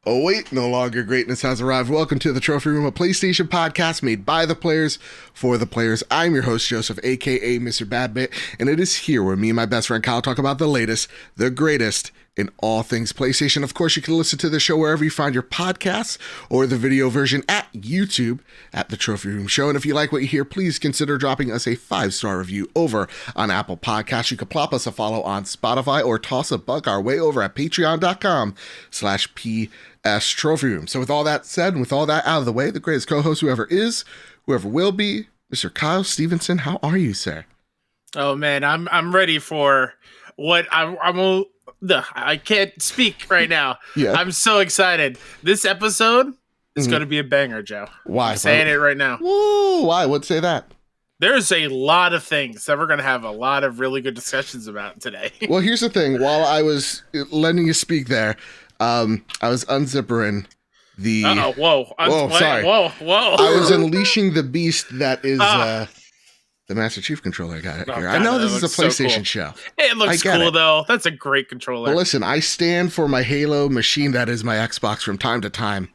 Oh wait, no longer greatness has arrived. Welcome to the Trophy Room, a PlayStation podcast made by the players for the players. I'm your host, Joseph, aka Mr. Badbit, and it is here where me and my best friend Kyle talk about the latest, the greatest in all things PlayStation. Of course, you can listen to the show wherever you find your podcasts or the video version at YouTube at the Trophy Room Show. And if you like what you hear, please consider dropping us a 5-star review over on Apple Podcasts. You can plop us a follow on Spotify or toss a buck our way over at patreon.com/PS Trophy Room. So with all that said, and with all that out of the way, the greatest co-host whoever is, whoever will be, Mr. Kyle Stevenson, how are you, sir? Oh man, I'm ready for what I can't speak right now. Yeah. I'm so excited. This episode is going to be a banger, Joe. Why? I'm saying it right now. Woo, why? What'd say that? There's a lot of things that we're going to have a lot of really good discussions about today. Well, here's the thing. While I was letting you speak there, I was unzippering the... Whoa. Sorry. Whoa. I was unleashing the beast that is the Master Chief controller I got it here. God, I know this is a so PlayStation cool. show. It looks cool, though. That's a great controller. But listen, I stand for my Halo machine that is my Xbox from time to time.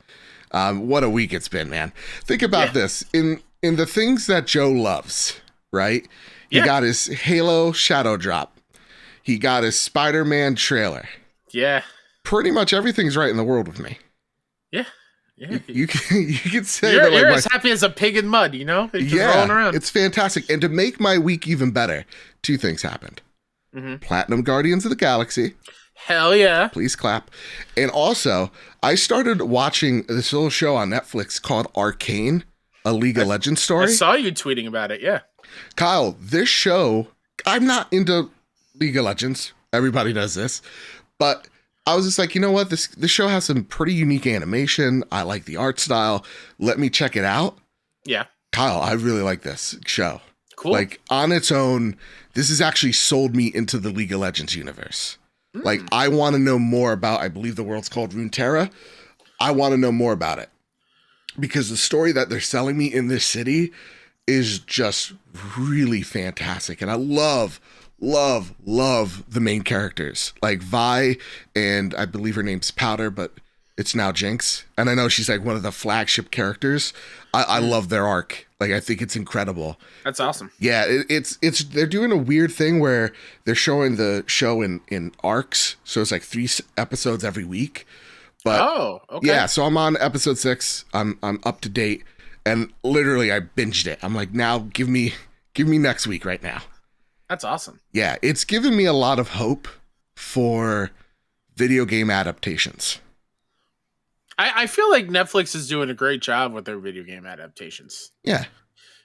What a week it's been, man. Think about this. In the things that Joe loves, right? He got his Halo Shadow Drop. He got his Spider-Man trailer. Yeah. Pretty much everything's right in the world with me. Yeah. You can say you're, that like you're as happy as a pig in mud, you know? Just rolling around. It's fantastic. And to make my week even better, 2 things happened. Platinum Guardians of the Galaxy. Hell yeah. Please clap. And also, I started watching this little show on Netflix called Arcane, a League of Legends story. I saw you tweeting about it, yeah. Kyle, this show, I'm not into League of Legends. Everybody does this. But I was just like, you know what? This show has some pretty unique animation. I like the art style. Let me check it out. Yeah. Kyle, I really like this show. Cool. Like, on its own, this has actually sold me into the League of Legends universe. Like, I want to know more about, I believe the world's called Runeterra. I want to know more about it. Because the story that they're selling me in this city is just really fantastic. And I love the main characters. Like Vi, and I believe her name's Powder, but it's now Jinx. And I know she's like one of the flagship characters. I love their arc. Like, I think it's incredible. That's awesome. Yeah, it's they're doing a weird thing where they're showing the show in arcs. So it's like 3 episodes every week. But okay. Yeah, so I'm on episode 6. I'm up to date, and literally I binged it. I'm like, now give me next week right now. That's awesome. Yeah, it's given me a lot of hope for video game adaptations. I feel like Netflix is doing a great job with their video game adaptations. Yeah.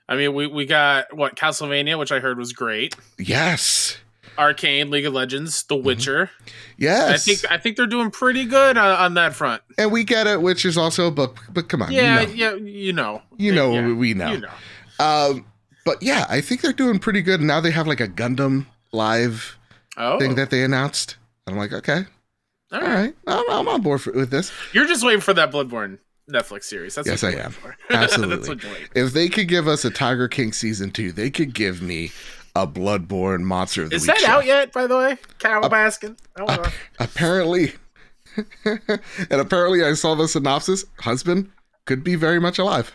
I mean, we got, Castlevania, which I heard was great. Yes. Arcane, League of Legends, The Witcher. Yes. I think they're doing pretty good on that front. And we get it, which is also a book, but come on. Yeah, we know. But yeah, I think they're doing pretty good. Now they have like a Gundam live thing that they announced. I'm like, okay. All right. I'm on board with this. You're just waiting for that Bloodborne Netflix series. That's yes, what I am. for. Absolutely. That's what you're waiting. If they could give us a Tiger King season 2, they could give me a Bloodborne Monster of the Week. Is that out yet, by the way? Cow Baskin? Apparently. And apparently I saw the synopsis. Husband could be very much alive.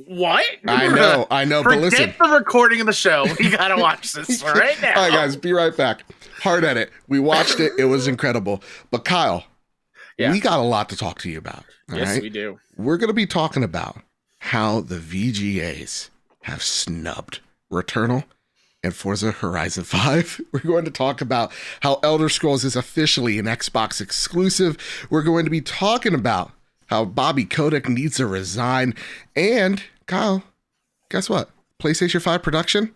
What? I know, but listen. Forget the recording of the show. We gotta watch this right now. All right, guys, be right back. Hard edit. We watched it. It was incredible. But Kyle, we got a lot to talk to you about. Yes, we do. We're going to be talking about how the VGAs have snubbed Returnal and Forza Horizon 5. We're going to talk about how Elder Scrolls is officially an Xbox exclusive. We're going to be talking about how Bobby Kotick needs to resign. And, Kyle, guess what? PlayStation 5 production,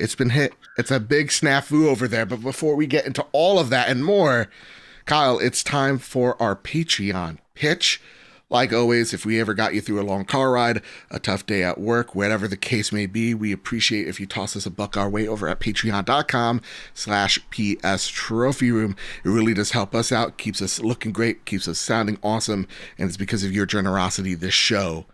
it's been hit. It's a big snafu over there. But before we get into all of that and more, Kyle, it's time for our Patreon pitch. Like always, if we ever got you through a long car ride, a tough day at work, whatever the case may be, we appreciate if you toss us a buck our way over at patreon.com/PS Trophy Room. It really does help us out, keeps us looking great, keeps us sounding awesome, and it's because of your generosity this show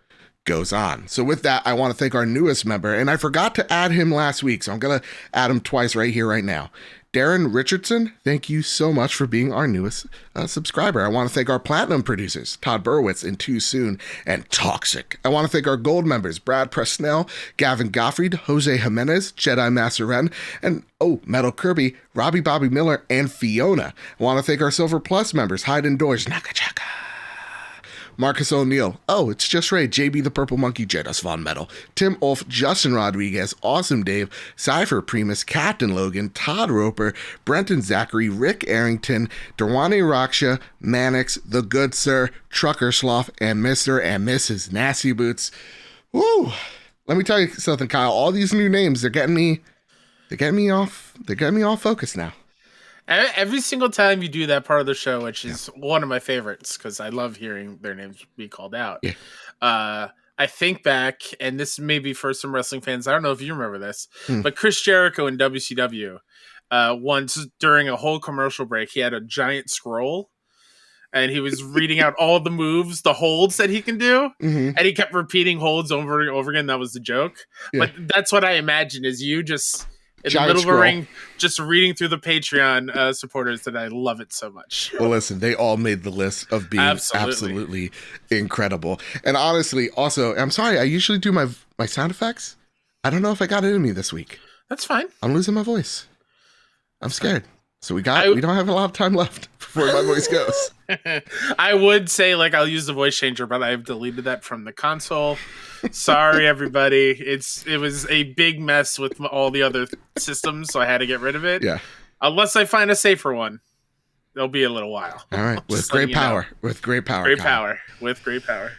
goes on. So with that, I want to thank our newest member, and I forgot to add him last week, so I'm going to add him twice right here, right now. Darren Richardson, thank you so much for being our newest subscriber. I want to thank our platinum producers, Todd Burwitz and Too Soon and Toxic. I want to thank our gold members, Brad Presnell, Gavin Gottfried, Jose Jimenez, Jedi Master Ren, and Metal Kirby, Robbie Bobby Miller, and Fiona. I want to thank our Silver Plus members, Hide Indoors, Nakachaka, Marcus O'Neill, it's just Ray, JB the Purple Monkey, Jedus Von Metal, Tim Ulf, Justin Rodriguez, Awesome Dave, Cypher Primus, Captain Logan, Todd Roper, Brenton Zachary, Rick Arrington, Derwane Raksha, Mannix, The Good Sir, Trucker Sloth, and Mr. and Mrs. Nasty Boots. Woo! Let me tell you something, Kyle. All these new names, they're getting me off focus now. Every single time you do that part of the show, which is one of my favorites because I love hearing their names be called out. Yeah. I think back, and this may be for some wrestling fans. I don't know if you remember this, but Chris Jericho in WCW, once during a whole commercial break, he had a giant scroll and he was reading out all the moves, the holds that he can do. And he kept repeating holds over and over again. That was the joke. Yeah. But that's what I imagine is you just... in giant the middle scroll. Of a ring, just reading through the Patreon supporters that I love it so much. Well, listen, they all made the list of being absolutely incredible. And honestly, also, I'm sorry, I usually do my sound effects. I don't know if I got it in me this week. That's fine. I'm losing my voice. I'm scared. So we don't have a lot of time left before my voice goes. I would say I'll use the voice changer, but I've deleted that from the console. Sorry, everybody. It was a big mess with all the other systems, so I had to get rid of it. Yeah. Unless I find a safer one, it'll be a little while. All right. With great power. With great power. Great power. With great power.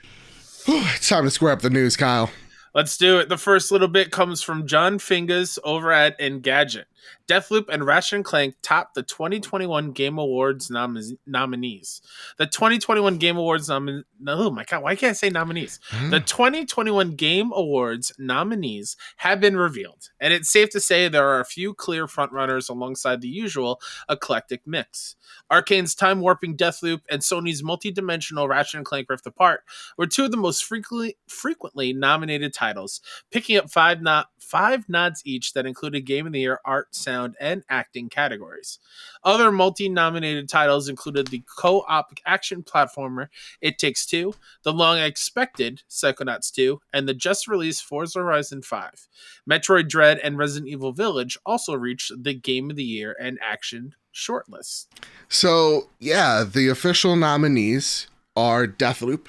It's time to square up the news, Kyle. Let's do it. The first little bit comes from John Fingers over at Engadget. Deathloop and Ratchet and Clank topped the 2021 Game Awards nominees. The 2021 Game Awards oh my god, why can't I say nominees? The 2021 Game Awards nominees have been revealed, and it's safe to say there are a few clear frontrunners alongside the usual eclectic mix. Arcane's time-warping Deathloop and Sony's multi-dimensional Ratchet and Clank Rift Apart were two of the most frequently nominated titles, picking up five nods each that included Game of the Year, Art, Sound, and Acting categories. Other multi-nominated titles included the co-op action platformer It Takes Two, the long-expected Psychonauts 2, and the just-released Forza Horizon 5. Metroid Dread and Resident Evil Village also reached the Game of the Year and Action shortlist. So, yeah, the official nominees are Deathloop,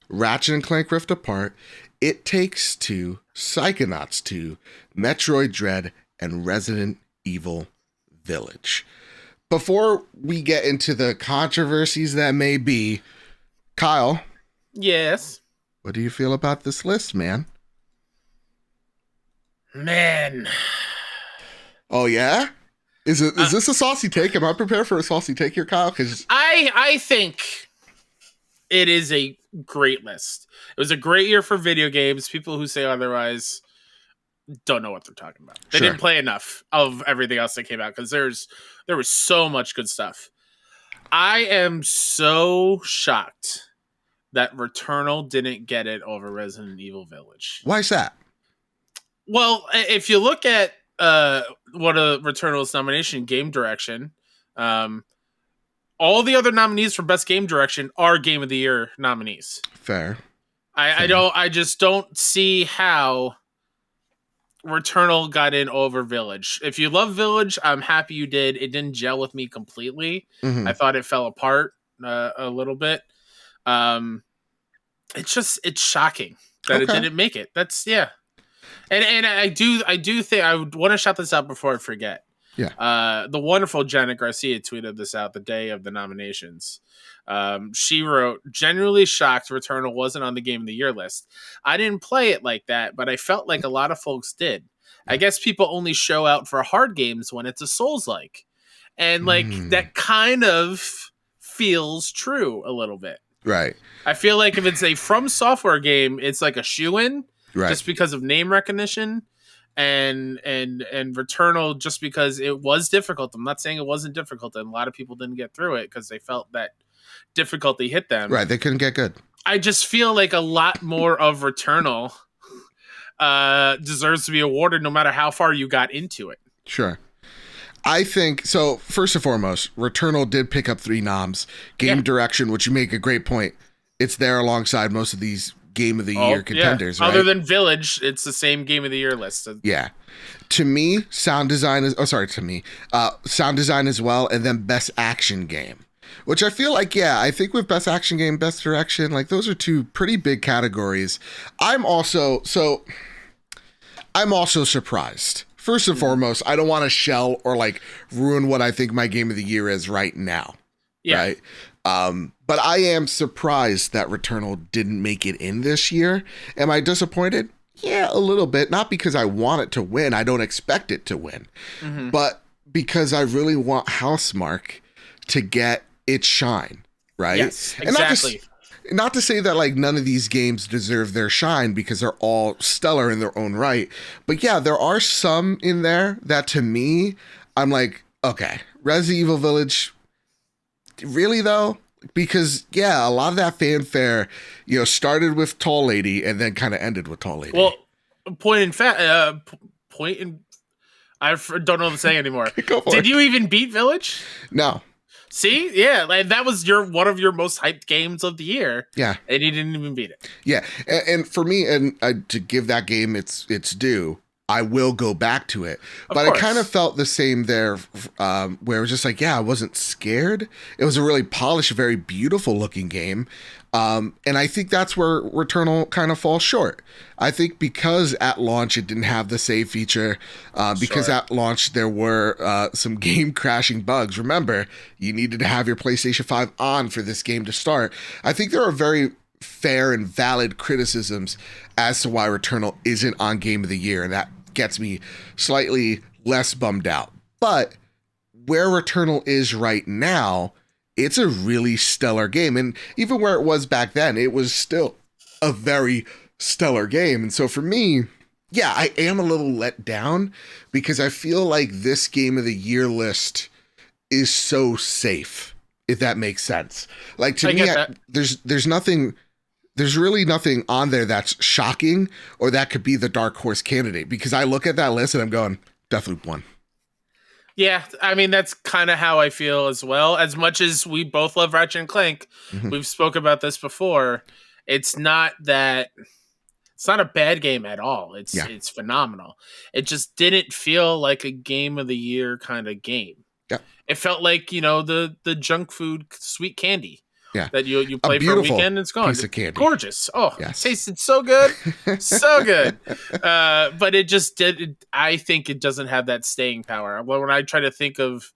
Ratchet and Clank Rift Apart, It Takes Two, Psychonauts 2, Metroid Dread, and Resident Evil Village. Before we get into the controversies that may be, Kyle. Yes? What do you feel about this list, man? Man. Oh, yeah? Is this a saucy take? Am I prepared for a saucy take here, Kyle? Because I think it is a great list. It was a great year for video games. People who say otherwise don't know what they're talking about. They didn't play enough of everything else that came out because there was so much good stuff. I am so shocked that Returnal didn't get it over Resident Evil Village. Why is that? Well, if you look at what a Returnal's nomination, game direction, all the other nominees for best game direction are Game of the Year nominees. Fair. I just don't see how Returnal got in over Village. If you love Village, I'm happy you did. It didn't gel with me completely. I thought it fell apart a little bit. It's shocking that it didn't make it. That's And I do think I would want to shout this out before I forget. Yeah. The wonderful Janet Garcia tweeted this out the day of the nominations. She wrote, "Genuinely shocked Returnal wasn't on the Game of the Year list. I didn't play it like that, but I felt like a lot of folks did. I guess people only show out for hard games when it's a Souls-like." And that kind of feels true a little bit. Right. I feel like if it's a From Software game, it's like a shoo-in. Right. Just because of name recognition, and Returnal just because it was difficult. I'm not saying it wasn't difficult, and a lot of people didn't get through it because they felt that difficulty hit them. Right, they couldn't get good. I just feel like a lot more of Returnal deserves to be awarded no matter how far you got into it. Sure. I think so. First and foremost, Returnal did pick up 3 noms. Game direction, which you make a great point. It's there alongside most of these Game of the Year contenders. Right? Other than Village, it's the same Game of the Year list. Yeah. To me, sound design is. Sound design as well, and then best action game. Which I feel like, I think with best action game, best direction, like those are 2 pretty big categories. I'm also surprised. First and foremost, I don't want to shell or like ruin what I think my game of the year is right now. Yeah. Right. But I am surprised that Returnal didn't make it in this year. Am I disappointed? Yeah, a little bit. Not because I want it to win. I don't expect it to win. But because I really want Housemarque to get its shine. Right. Yes, exactly. And not to say that like none of these games deserve their shine because they're all stellar in their own right. But yeah, there are some in there that to me, I'm like, okay, Resident Evil Village, really though? Because a lot of that fanfare, started with Tall Lady and then kind of ended with Tall Lady. Well, I don't know the saying anymore. Did you even beat Village? No. See, like that was one of your most hyped games of the year. Yeah, and you didn't even beat it. Yeah, and for me, to give that game its due, I will go back to it. But I kind of felt the same there, where it was just like, I wasn't scared. It was a really polished, very beautiful looking game. And I think that's where Returnal kind of falls short. I think because at launch it didn't have the save feature, because at launch there were some game crashing bugs. Remember, you needed to have your PlayStation 5 on for this game to start. I think there are very fair and valid criticisms as to why Returnal isn't on Game of the Year, and that gets me slightly less bummed out. But where Returnal is right now, it's a really stellar game. And even where it was back then, it was still a very stellar game. And so for me, I am a little let down because I feel like this Game of the Year list is so safe, if that makes sense. Like to me, there's really nothing on there that's shocking or that could be the dark horse candidate, because I look at that list and I'm going, Deathloop 1. Yeah, I mean, that's kind of how I feel as well. As much as we both love Ratchet and Clank, we've spoken about this before. It's not a bad game at all. It's phenomenal. It just didn't feel like a Game of the Year kind of game. Yeah. It felt like, the junk food sweet candy. Yeah, that you play for a weekend and it's gone. Piece of candy. Gorgeous. Oh, yes. Tasted so good. So good. But it just I think it doesn't have that staying power. When I try to think of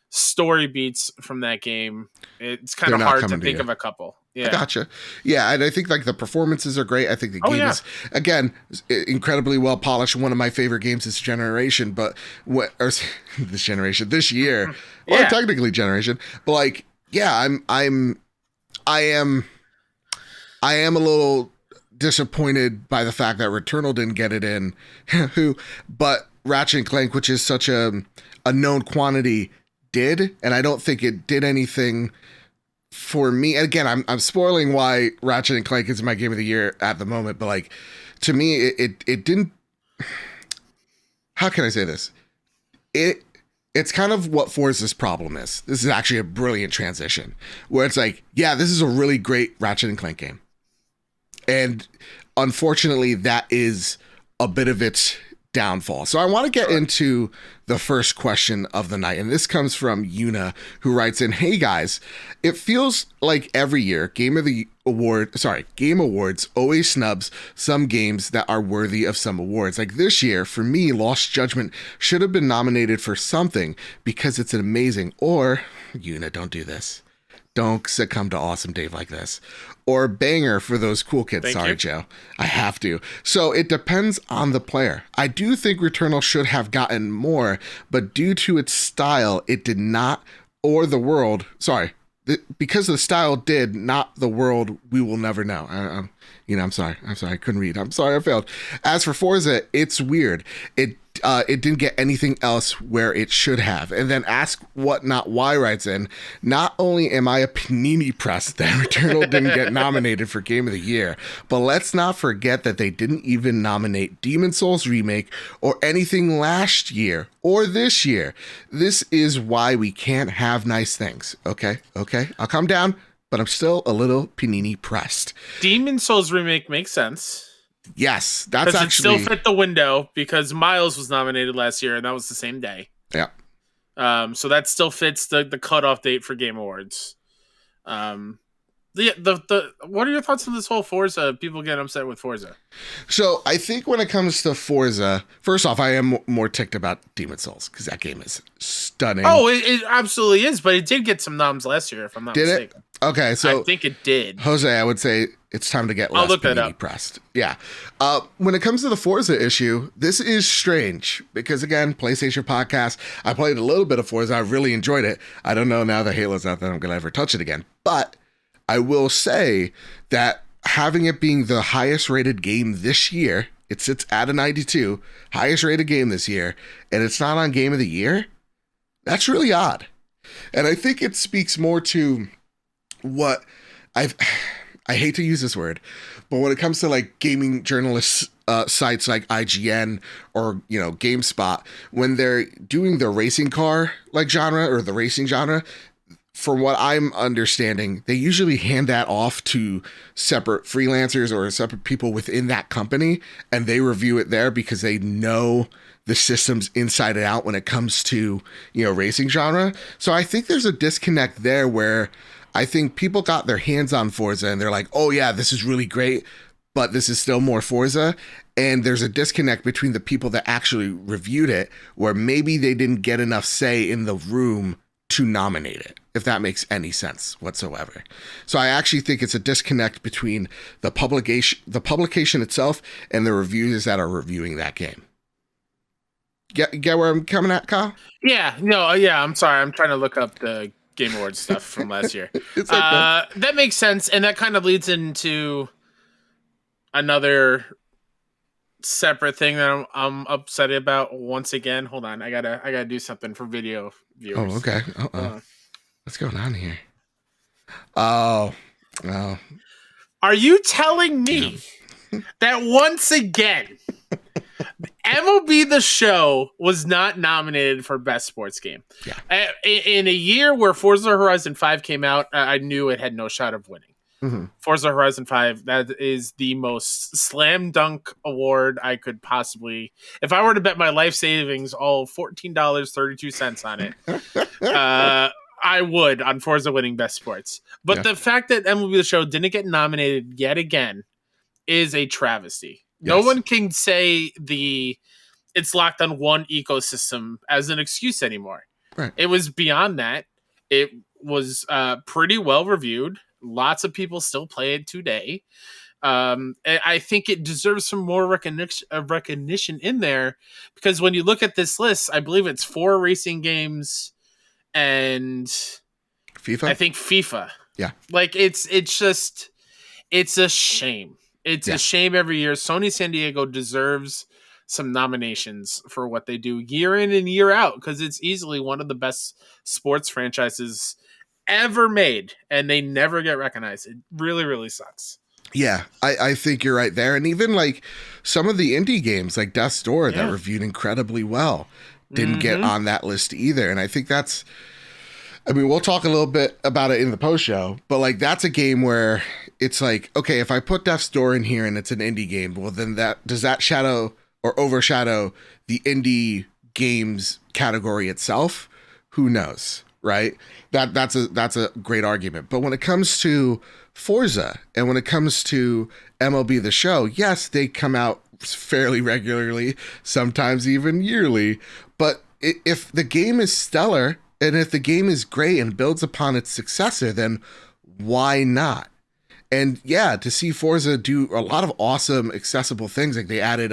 story beats from that game, it's kind of hard to think of a couple. Yeah. I gotcha. Yeah, and I think like the performances are great. I think the game is, again, incredibly well polished. One of my favorite games this generation, this year. Well, technically generation. But like, I am a little disappointed by the fact that Returnal didn't get it in, but Ratchet and Clank, which is such a known quantity, did, and I don't think it did anything for me. And again, I'm spoiling why Ratchet and Clank is my Game of the Year at the moment, but like to me, it didn't. How can I say this? It's kind of what Forza's problem is. This is actually a brilliant transition where it's like, this is a really great Ratchet and Clank game. And unfortunately, that is a bit of its downfall. So I want to get into the first question of the night. And this comes from Yuna, who writes in, "Hey guys, it feels like every year Game Awards always snubs some games that are worthy of some awards. Like this year, for me, Lost Judgment should have been nominated for something because it's an amazing," or, Yuna, don't do this. Don't succumb to Awesome Dave like this. Or Banger for those cool kids. Thank Sorry, you. Joe. I have to. So it depends on the player. I do think Returnal should have gotten more, but due to its style, it did not, or the world, because the style did, not the world, we will never know. I'm sorry. I couldn't read. I'm sorry I failed. As for Forza, it's weird. It it didn't get anything else where it should have. And then Ask What Not Why writes in, not only am I a panini press that Returnal didn't get nominated for Game of the Year, but let's not forget that they didn't even nominate Demon Souls Remake or anything last year or this year. This is why we can't have nice things. Okay, I'll calm down, but I'm still a little panini pressed. Demon Souls Remake makes sense. Yes, that's actually... it still fit the window because Miles was nominated last year and that was the same day. Yeah. So that still fits the cutoff date for Game Awards. What are your thoughts on this whole Forza? People getting upset with Forza. So I think when it comes to Forza, first off, I am more ticked about Demon Souls because that game is stunning. Oh, it absolutely is, but it did get some noms last year, if I'm not mistaken. Did it? Okay, so I think it did. Jose, I would say it's time to get less panini pressed. Yeah. When it comes to the Forza issue, this is strange because, again, PlayStation podcast, I played a little bit of Forza. I really enjoyed it. I don't know now that Halo's out that I'm going to ever touch it again. But I will say that having it being the highest rated game this year, it sits at a 92, highest rated game this year, and it's not on Game of the Year, that's really odd. And I think it speaks more to what I hate to use this word, but when it comes to like gaming journalists sites like IGN or GameSpot, when they're doing the racing car like genre or the racing genre, from what I'm understanding, they usually hand that off to separate freelancers or separate people within that company, and they review it there because they know the systems inside and out when it comes to racing genre. So I think there's a disconnect there where I think people got their hands on Forza and they're like, oh yeah, this is really great, but this is still more Forza. And there's a disconnect between the people that actually reviewed it where maybe they didn't get enough say in the room to nominate it, if that makes any sense whatsoever. So I actually think it's a disconnect between the publication itself and the reviewers that are reviewing that game. Get where I'm coming at, Kyle? Yeah, I'm sorry. I'm trying to look up the Game Awards stuff from last year. It's okay. That makes sense, and that kind of leads into another separate thing that I'm upset about once again. Hold on, I gotta do something for video viewers. Oh, okay. What's going on here? Oh. Are you telling me that once again MLB The Show was not nominated for Best Sports Game? Yeah. In a year where Forza Horizon 5 came out, I knew it had no shot of winning. Mm-hmm. Forza Horizon 5, that is the most slam dunk award I could possibly... If I were to bet my life savings, all $14.32 on it, I would on Forza winning Best Sports. But the fact that MLB The Show didn't get nominated yet again is a travesty. Yes. No one can say it's locked on one ecosystem as an excuse anymore. Right. It was beyond that. It was pretty well reviewed. Lots of people still play it today. I think it deserves some more recognition in there because when you look at this list, I believe it's 4 racing games and FIFA. I think FIFA. Yeah, like it's a shame. It's a shame every year. Sony San Diego deserves some nominations for what they do year in and year out because it's easily one of the best sports franchises ever made, and they never get recognized. It really, really sucks. Yeah, I think you're right there. And even like some of the indie games like Death's Door that reviewed incredibly well didn't get on that list either. And I think we'll talk a little bit about it in the post show, but like that's a game where it's like, okay, if I put Death's Door in here and it's an indie game, well then does that shadow or overshadow the indie games category itself? Who knows? Right? That's a great argument. But when it comes to Forza and when it comes to MLB The Show, yes, they come out fairly regularly, sometimes even yearly. But if the game is stellar and if the game is great and builds upon its successor, then why not? And yeah, to see Forza do a lot of awesome, accessible things, like they added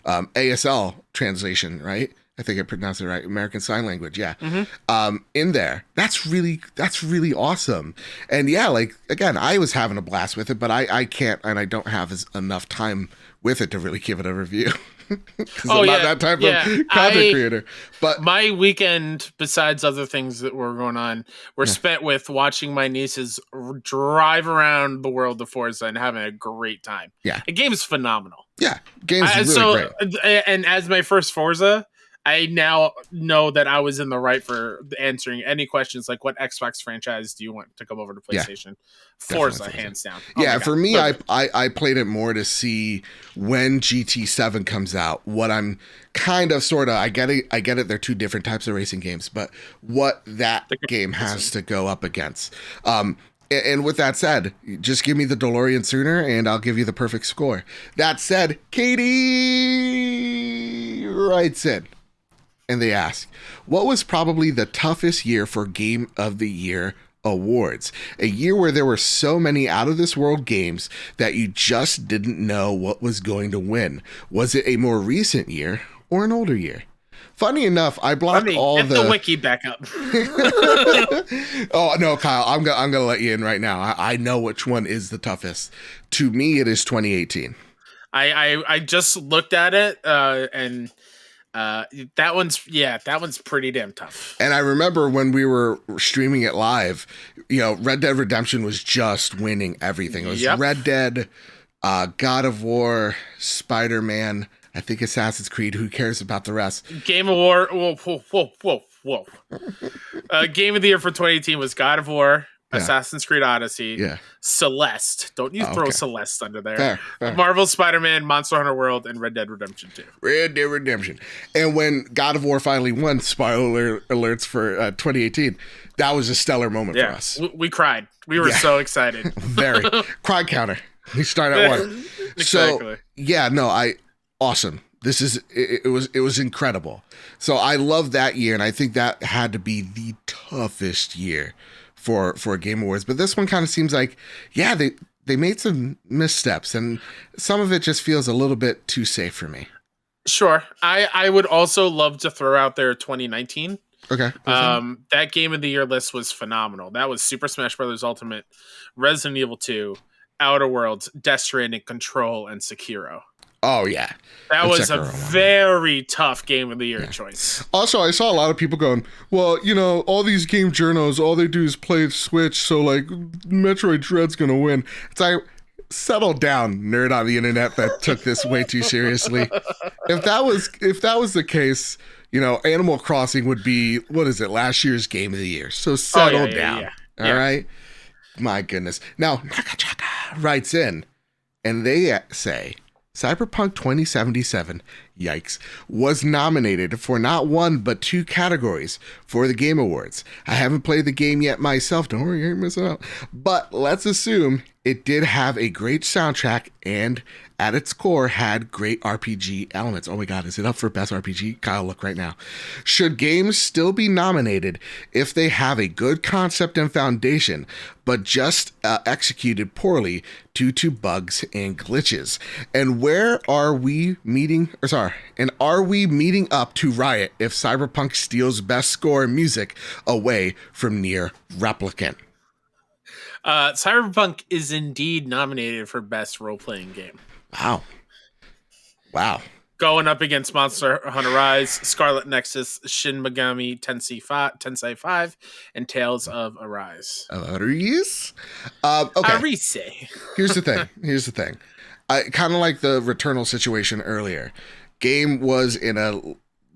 ASL translation, right? I think I pronounced it right. American Sign Language. Yeah. Mm-hmm. In there. That's really awesome. And yeah, like, again, I was having a blast with it, but I can't, and I don't have enough time with it to really give it a review. Because I'm not that type of content creator. But my weekend, besides other things that were going on, were spent with watching my nieces drive around the world of Forza and having a great time. Yeah. The game is phenomenal. Yeah. Game's really great. And as my first Forza, I now know that I was in the right for answering any questions like, what Xbox franchise do you want to come over to PlayStation? Yeah, Forza, hands down. Yeah, for me, I played it more to see when GT7 comes out, what I'm kind of sort of, I get it, they're two different types of racing games, but what that game has to go up against. And with that said, just give me the DeLorean sooner and I'll give you the perfect score. That said, Katie writes in. And they ask, what was probably the toughest year for Game of the Year awards? A year where there were so many out of this world games that you just didn't know what was going to win. Was it a more recent year or an older year? Funny enough, I blocked all the wiki back up. Oh no, Kyle, I'm gonna let you in right now. I know which one is the toughest. To me, it is 2018. I just looked at it and. That one's pretty damn tough. And I remember when we were streaming it live, Red Dead Redemption was just winning everything. It was Red Dead, God of War, Spider-Man, I think Assassin's Creed. Who cares about the rest? Game of War. Whoa. Game of the Year for 2018 was God of War, Assassin's Creed Odyssey, Celeste. Don't you throw Celeste under there. Fair. Marvel, Spider-Man, Monster Hunter World, and Red Dead Redemption 2. Red Dead Redemption. And when God of War finally won, spoiler alerts for 2018, that was a stellar moment for us. We cried. We were so excited. Very. Cry counter. We start at one. Exactly. So, awesome. It was incredible. So I love that year, and I think that had to be the toughest year for Game Awards. But this one kind of seems like, they made some missteps, and some of it just feels a little bit too safe for me. Sure. I would also love to throw out there 2019. Okay. That Game of the Year list was phenomenal. That was Super Smash Bros. Ultimate, Resident Evil 2, Outer Worlds, Death Stranding, Control, and Sekiro. Oh, yeah. That was a very tough Game of the Year choice. Also, I saw a lot of people going, well, all these game journos, all they do is play Switch, so, like, Metroid Dread's going to win. It's like, settle down, nerd on the internet that took this way too seriously. If that was the case, Animal Crossing would be, last year's Game of the Year. So settle down. All right? My goodness. Now, Nakachaka writes in, and they say, Cyberpunk 2077, yikes, was nominated for not one but two categories for the Game Awards. I haven't played the game yet myself, don't worry, you ain't missing out. But let's assume it did have a great soundtrack and at its core had great RPG elements. Oh my god, is it up for Best RPG? Kyle, look right now. Should games still be nominated if they have a good concept and foundation, but just executed poorly due to bugs and glitches? And are we meeting up to Riot if Cyberpunk steals best score and music away from Nier Replicant? Cyberpunk is indeed nominated for Best Role-Playing Game. Wow. Going up against Monster Hunter Rise, Scarlet Nexus, Shin Megami Tensei 5, and Tales of Arise. Arise? Okay. Arise. Here's the thing. I kind of like the Returnal situation earlier. Game was in a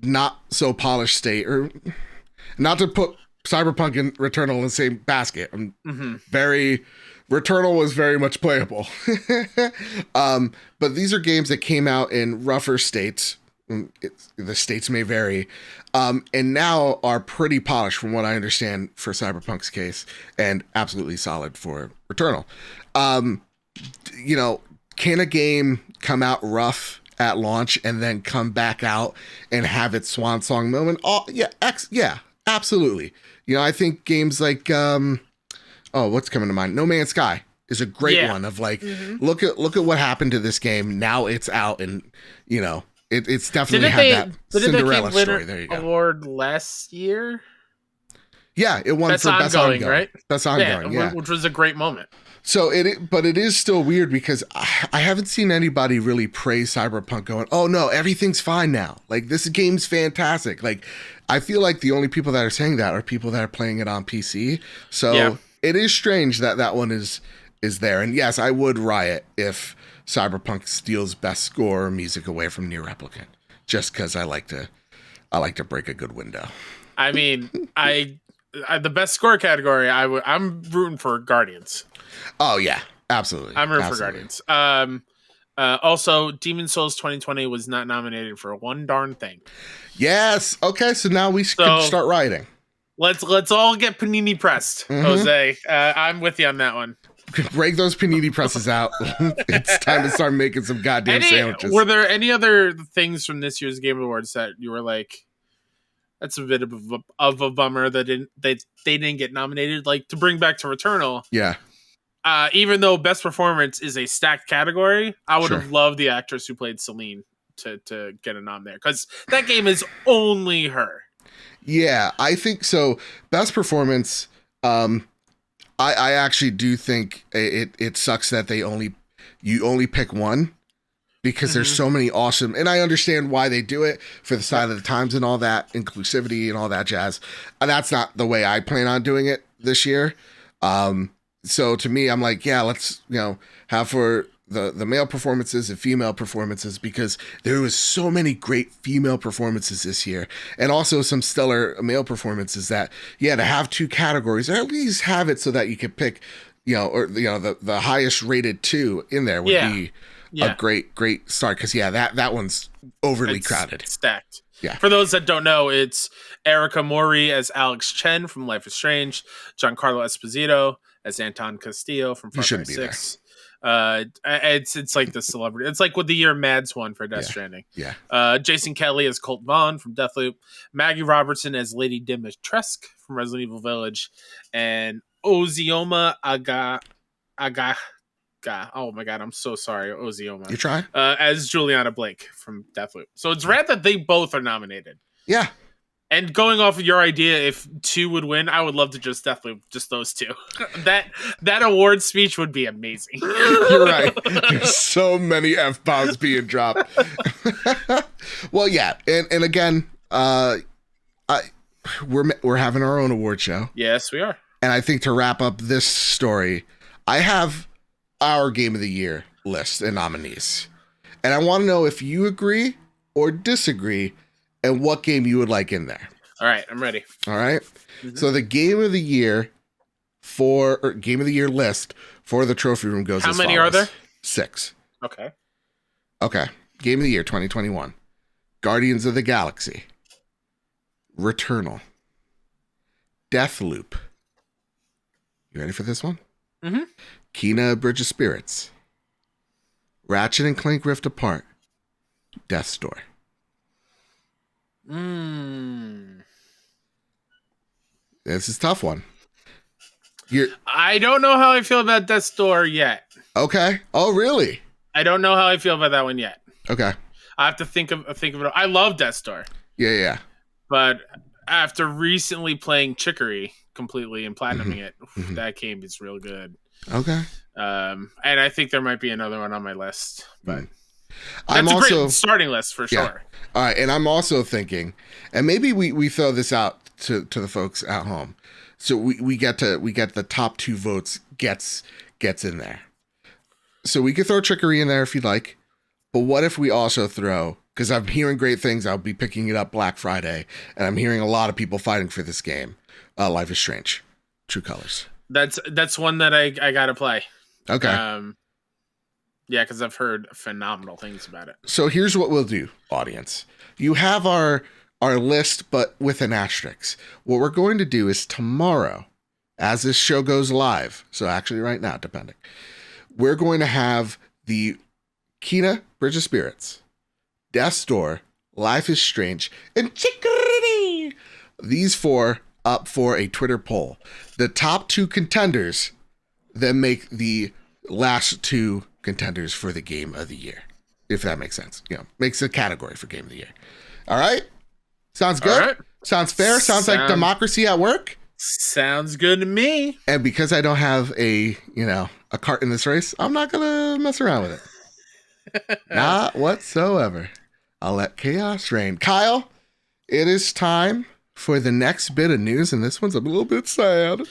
not so polished state, or not to put Cyberpunk and Returnal in the same basket. Returnal was very much playable. But these are games that came out in rougher states. The states may vary. And now are pretty polished from what I understand for Cyberpunk's case, and absolutely solid for Returnal. Can a game come out rough at launch and then come back out and have its swan song moment? Oh, yeah, absolutely. I think games like what's coming to mind? No Man's Sky is a great one of like, look at what happened to this game. Now it's out and, it's definitely had that Cinderella story. There you go. Award last year. Yeah, it won for best ongoing, right? Best ongoing, yeah, which was a great moment. So but it is still weird because I haven't seen anybody really praise Cyberpunk going, oh no, everything's fine now. Like, this game's fantastic. Like, I feel like the only people that are saying that are people that are playing it on PC. So it is strange that one is there. And yes, I would riot if Cyberpunk steals best score or music away from Nier Replicant, just because I like to break a good window. I mean, the best score category, I'm rooting for Guardians. Oh yeah, absolutely. I'm rooting for Guardians. Also, Demon's Souls 2020 was not nominated for one darn thing. Yes. Okay, so now we can start writing. Let's all get panini pressed, Jose. I'm with you on that one. Break those panini presses out. It's time to start making some goddamn sandwiches. Were there any other things from this year's Game Awards that you were like, that's a bit of a bummer that they didn't get nominated? Like, to bring back to Returnal. Yeah. Even though best performance is a stacked category, I would have loved the actress who played Celine to get a nom there, because that game is only her. Yeah, I think so. Best performance. I actually do think it sucks that you only pick one, because there's so many awesome, and I understand why they do it for the side of the times and all that, inclusivity and all that jazz. And that's not the way I plan on doing it this year. So to me, I'm like, yeah, let's, have for the male performances and female performances, because there was so many great female performances this year, and also some stellar male performances that, to have two categories, or at least have it so that you could pick, the highest rated two in there would be a great start. Because that one's overly crowded, stacked. Yeah. For those that don't know, it's Erica Mori as Alex Chen from Life is Strange, Giancarlo Esposito as Anton Castillo from Far Cry 6. It's like the celebrity. It's like what the year Mads won for Death Stranding. Yeah. Jason Kelly as Colt Vaughn from Deathloop, Maggie Robertson as Lady Dimitrescu from Resident Evil Village, and Ozioma Aga. Oh my god, I'm so sorry, Ozioma. You try? As Juliana Blake from Deathloop. So it's rad that they both are nominated. Yeah. And going off of your idea, if two would win, I would love to just Deathloop, just those two. that award speech would be amazing. You're right. There's so many F-bombs being dropped. Well, yeah, and again, we're having our own award show. Yes, we are. And I think to wrap up this story, I have our Game of the Year list and nominees. And I want to know if you agree or disagree, and what game you would like in there. All right, I'm ready. All right. Mm-hmm. So the Game of the Year Game of the Year list for the trophy room goes as follows. How many are there? 6. Okay. Game of the Year 2021. Guardians of the Galaxy. Returnal. Deathloop. You ready for this one? Mm-hmm. Kena Bridge of Spirits. Ratchet and Clank Rift Apart. Death's Door. This is a tough one. I don't know how I feel about Death's Door yet. Okay. Oh, really? I don't know how I feel about that one yet. Okay. I have to think of it. I love Death's Door. Yeah. But after recently playing Chicory completely and platinuming it, that game is real good. Okay. And I think there might be another one on my list, but that's a great starting list for sure. All right, and I'm also thinking, and maybe we throw this out to the folks at home, so we get the top 2 votes gets in there. So we could throw Trickery in there if you'd like, but what if we also throw, because I'm hearing great things, I'll be picking it up Black Friday, and I'm hearing a lot of people fighting for this game, Life is Strange, True Colors. That's one that I gotta play. Okay. Yeah, because I've heard phenomenal things about it. So here's what we'll do, audience. You have our list, but with an asterisk. What we're going to do is tomorrow, as this show goes live, so actually right now, depending, we're going to have the Kena Bridge of Spirits, Death's Door, Life is Strange, and Chicory. These 4 up for a Twitter poll. The top 2 contenders then make the last 2 contenders for the Game of the Year. if that makes sense. Makes a category for Game of the Year. All right? Sounds good? All right. Sounds fair? Sounds like democracy at work? Sounds good to me. And because I don't have a cart in this race, I'm not going to mess around with it. Not whatsoever. I'll let chaos reign. Kyle, it is time for the next bit of news, and this one's a little bit sad.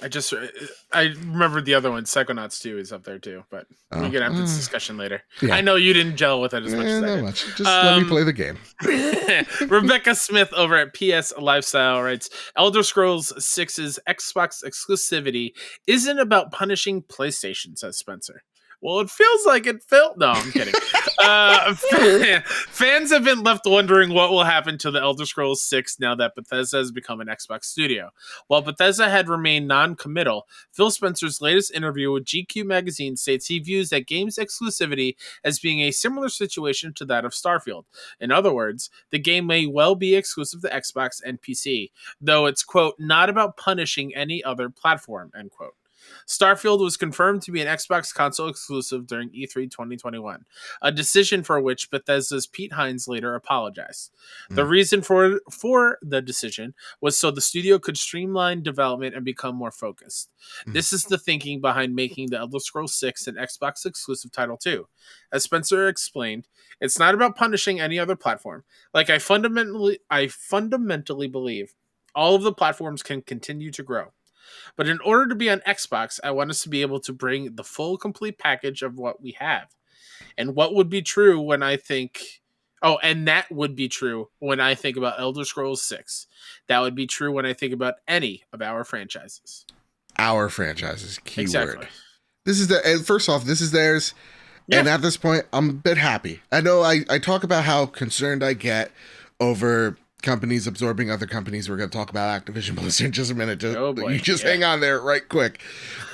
I remembered the other one. Psychonauts 2 is up there too, but we can have this discussion later. Yeah. I know you didn't gel with it as much as I did. Much. Just let me play the game. Rebecca Smith over at PS Lifestyle writes, Elder Scrolls 6's Xbox exclusivity isn't about punishing PlayStation, says Spencer. Well, it feels like it felt. No, I'm kidding. Fans have been left wondering what will happen to the Elder Scrolls 6 now that Bethesda has become an Xbox studio. While Bethesda had remained non-committal, Phil Spencer's latest interview with GQ magazine states he views that game's exclusivity as being a similar situation to that of Starfield. In other words, the game may well be exclusive to Xbox and PC, though it's, quote, not about punishing any other platform, end quote. Starfield was confirmed to be an Xbox console exclusive during E3 2021, a decision for which Bethesda's Pete Hines later apologized. The reason for the decision was so the studio could streamline development and become more focused. This is the thinking behind making the Elder Scrolls 6 an Xbox exclusive title too. As Spencer explained, it's not about punishing any other platform. Like I fundamentally believe all of the platforms can continue to grow. But in order to be on Xbox, I want us to be able to bring the full, complete package of what we have. And what would be true when I think... Oh, and that would be true when I think about Elder Scrolls 6. That would be true when I think about any of our franchises. Our franchises, keyword. Exactly. This is and first off, this is theirs. Yeah. And at this point, I'm a bit happy. I know I talk about how concerned I get over companies absorbing other companies. We're going to talk about Activision Blizzard in just a minute. You just hang on there right quick.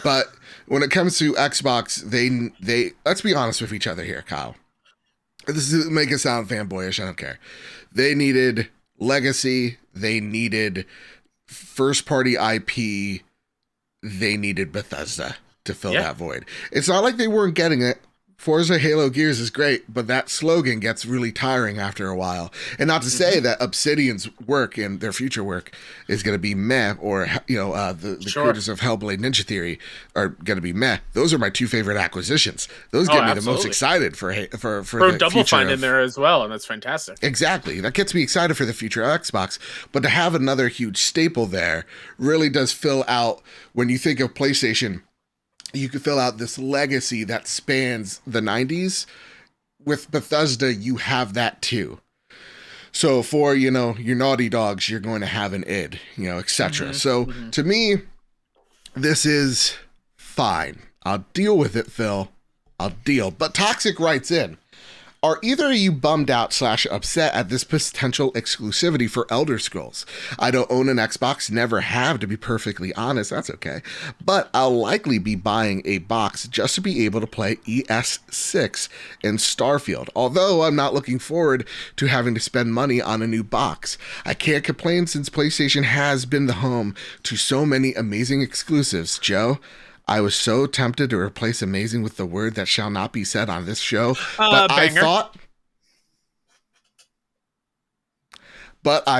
But when it comes to Xbox, they let's be honest with each other here, Kyle. This is make it sound fanboyish. I don't care. They needed legacy. They needed first party IP. They needed Bethesda to fill that void. It's not like they weren't getting it. Forza Halo Gears is great, but that slogan gets really tiring after a while. And not to say that Obsidian's work and their future work is going to be meh, or the creators of Hellblade Ninja Theory are going to be meh. Those are my two favorite acquisitions. Those get me the most excited for the Double Fine in there as well, and that's fantastic. Exactly, that gets me excited for the future of Xbox. But to have another huge staple there really does fill out. When you think of PlayStation, you could fill out this legacy that spans the 90s. With Bethesda, you have that too. So for, your Naughty Dogs, you're going to have an id, etc. So to me, this is fine. I'll deal with it, Phil. I'll deal. But Toxic writes in, are either of you bummed out / upset at this potential exclusivity for Elder Scrolls? I don't own an Xbox, never have, to be perfectly honest. That's okay. But I'll likely be buying a box just to be able to play ES6 and Starfield. Although I'm not looking forward to having to spend money on a new box. I can't complain since PlayStation has been the home to so many amazing exclusives. Joe, I was so tempted to replace amazing with the word that shall not be said on this show, but I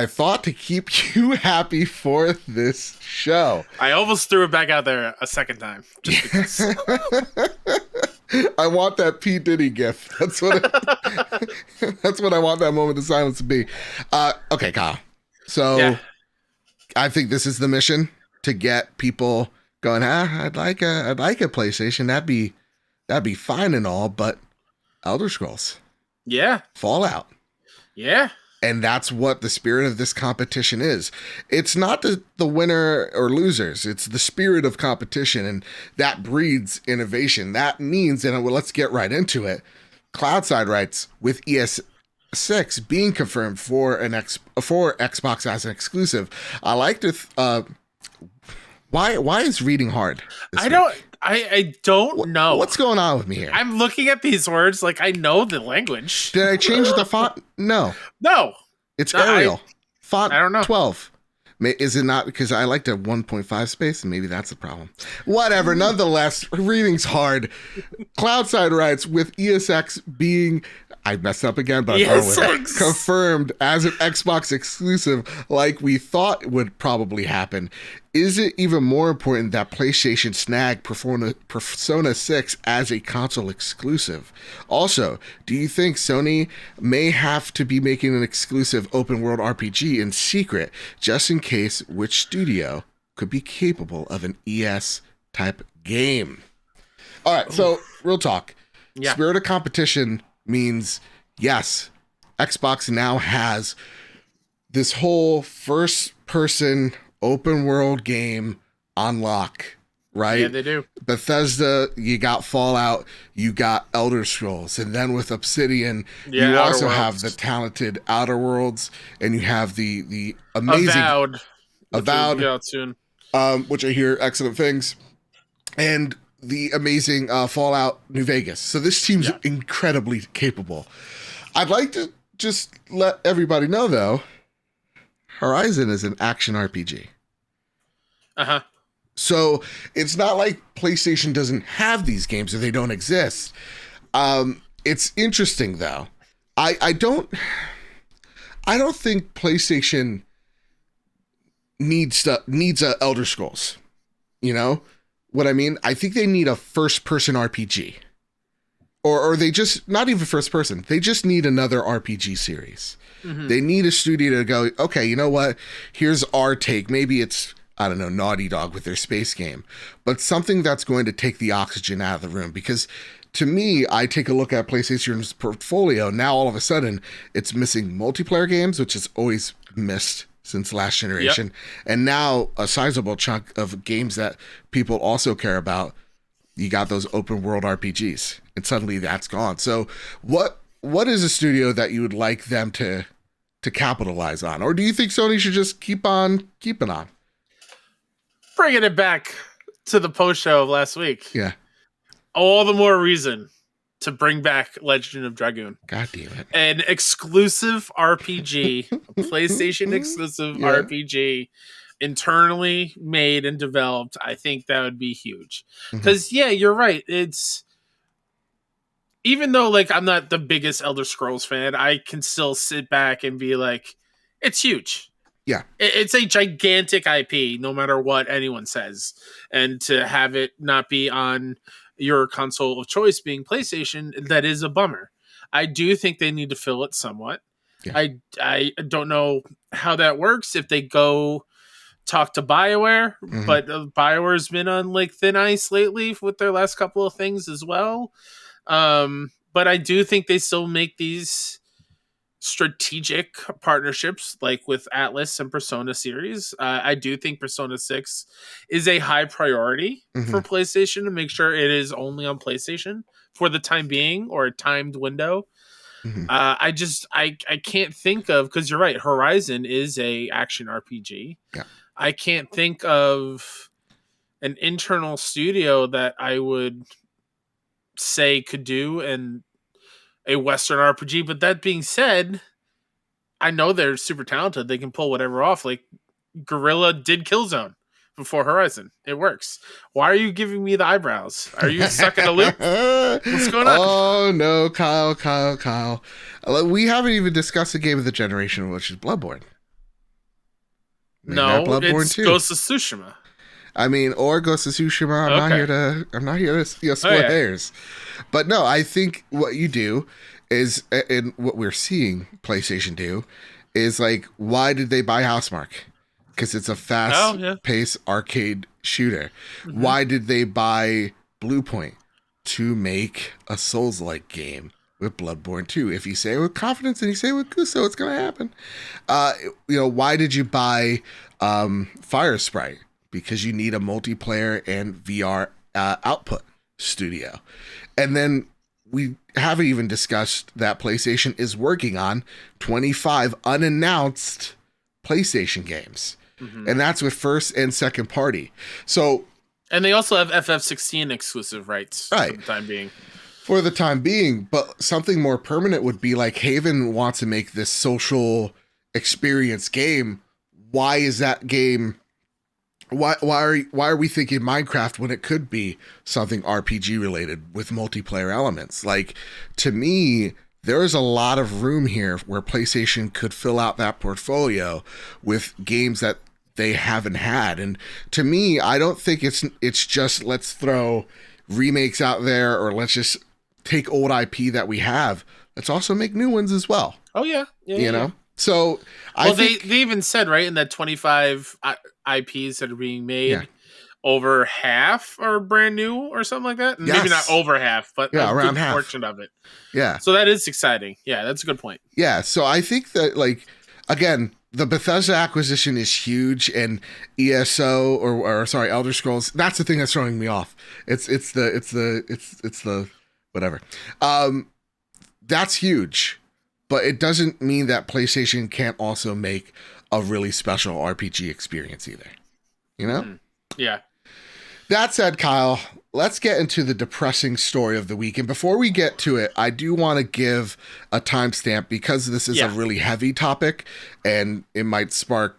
thought to keep you happy for this show. I almost threw it back out there a second time. Just because. I want that P. Diddy gif. That's what I want that moment of silence to be. Okay, Kyle. So I think this is the mission to get people going, I'd like a PlayStation. That'd be fine and all, but Elder Scrolls. Yeah. Fallout. Yeah. And that's what the spirit of this competition is. It's not the winner or losers. It's the spirit of competition, and that breeds innovation. That means, and let's get right into it, Cloudside writes, with ES6 being confirmed for Xbox as an exclusive, I like to... Why is reading hard? I don't know. What's going on with me here? I'm looking at these words like I know the language. Did I change the font? No. No. It's Arial. Font I don't know. 12. Is it not because I liked a 1.5 space? Maybe that's the problem. Whatever. Nonetheless, reading's hard. Cloudside writes, with ESX being, I messed up again, but I'm going with it, confirmed as an Xbox exclusive like we thought would probably happen, is it even more important that PlayStation snag Persona 6 as a console exclusive? Also, do you think Sony may have to be making an exclusive open world RPG in secret, just in case which studio could be capable of an ES type game? All right, so real talk. Yeah. Spirit of competition means, yes, Xbox now has this whole first person open world game on lock, right? Yeah, they do. Bethesda, you got Fallout, you got Elder Scrolls, and then with Obsidian, you also have the talented Outer Worlds, and you have the amazing Avowed, out soon. Which I hear excellent things, and the amazing Fallout New Vegas. So this team's incredibly capable. I'd like to just let everybody know, though, Horizon is an action RPG. Uh-huh. So it's not like PlayStation doesn't have these games or they don't exist. It's interesting, though. I don't think PlayStation needs a Elder Scrolls. You know what I mean? I think they need a first-person RPG. Or they just, not even first person, they just need another RPG series. Mm-hmm. They need a studio to go, okay, you know what? Here's our take. Maybe it's, I don't know, Naughty Dog with their space game, but something that's going to take the oxygen out of the room. Because to me, I take a look at PlayStation's portfolio. Now, all of a sudden, it's missing multiplayer games, which is always missed since last generation. Yep. And now a sizable chunk of games that people also care about, you got those open world RPGs, and suddenly that's gone. So what is a studio that you would like them to capitalize on? Or do you think Sony should just keep on keeping on? Bringing it back to the post show of last week. Yeah. All the more reason to bring back Legend of Dragoon. God damn it. An exclusive RPG, a PlayStation exclusive RPG, internally made and developed. I think that would be huge. Because, you're right. It's, even though, like, I'm not the biggest Elder Scrolls fan, I can still sit back and be like, it's huge. Yeah. It's a gigantic IP, no matter what anyone says. And to have it not be on your console of choice being PlayStation, that is a bummer. I do think they need to fill it somewhat. Yeah. I don't know how that works if they go talk to BioWare, but BioWare's been on like thin ice lately with their last couple of things as well. But I do think they still make these strategic partnerships like with Atlas and Persona series. I do think Persona 6 is a high priority for PlayStation to make sure it is only on PlayStation for the time being, or a timed window. I can't think of, because you're right, Horizon is a action RPG. Yeah. I can't think of an internal studio that I would say could do a Western RPG. But that being said, I know they're super talented. They can pull whatever off. Like, Guerrilla did Killzone before Horizon. It works. Why are you giving me the eyebrows? Are you stuck in a loop? What's going on? Oh, no, Kyle. We haven't even discussed the game of the generation, which is Bloodborne. Bloodborne it's 2. Ghost of Tsushima. I mean, or Ghost of Tsushima. I'm not here to split hairs. But no, I think what you do is, and what we're seeing PlayStation do, is like, why did they buy Housemarque? Because it's a fast-paced arcade shooter. Why did they buy Bluepoint? To make a Souls-like game with Bloodborne 2. If you say it with confidence and you say it with gusto, it's going to happen. Why did you buy Fire Sprite? Because you need a multiplayer and VR output studio. And then we haven't even discussed that PlayStation is working on 25 unannounced PlayStation games. And that's with first and second party. So, and they also have FF16 exclusive rights for the time being. For the time being, but something more permanent would be like, Haven wants to make this social experience game. why is that game? Why are we thinking Minecraft when it could be something RPG related with multiplayer elements? Like, to me, there is a lot of room here where PlayStation could fill out that portfolio with games that they haven't had. And to me, I don't think it's just let's throw remakes out there, or let's just take old IP that we have. Let's also make new ones as well. Oh yeah, you know. So they even said, right, in that 25 IPs that are being made, over half are brand new or something like that. Yes. Maybe not over half, but around good half portion of it. Yeah. So that is exciting. Yeah, that's a good point. Yeah. So I think that, like, again, the Bethesda acquisition is huge, and ESO or sorry, Elder Scrolls. That's the thing that's throwing me off. It's the whatever. That's huge. But it doesn't mean that PlayStation can't also make a really special RPG experience either. You know? Yeah. That said, Kyle, let's get into the depressing story of the week. And before we get to it, I do want to give a timestamp, because this is a really heavy topic and it might spark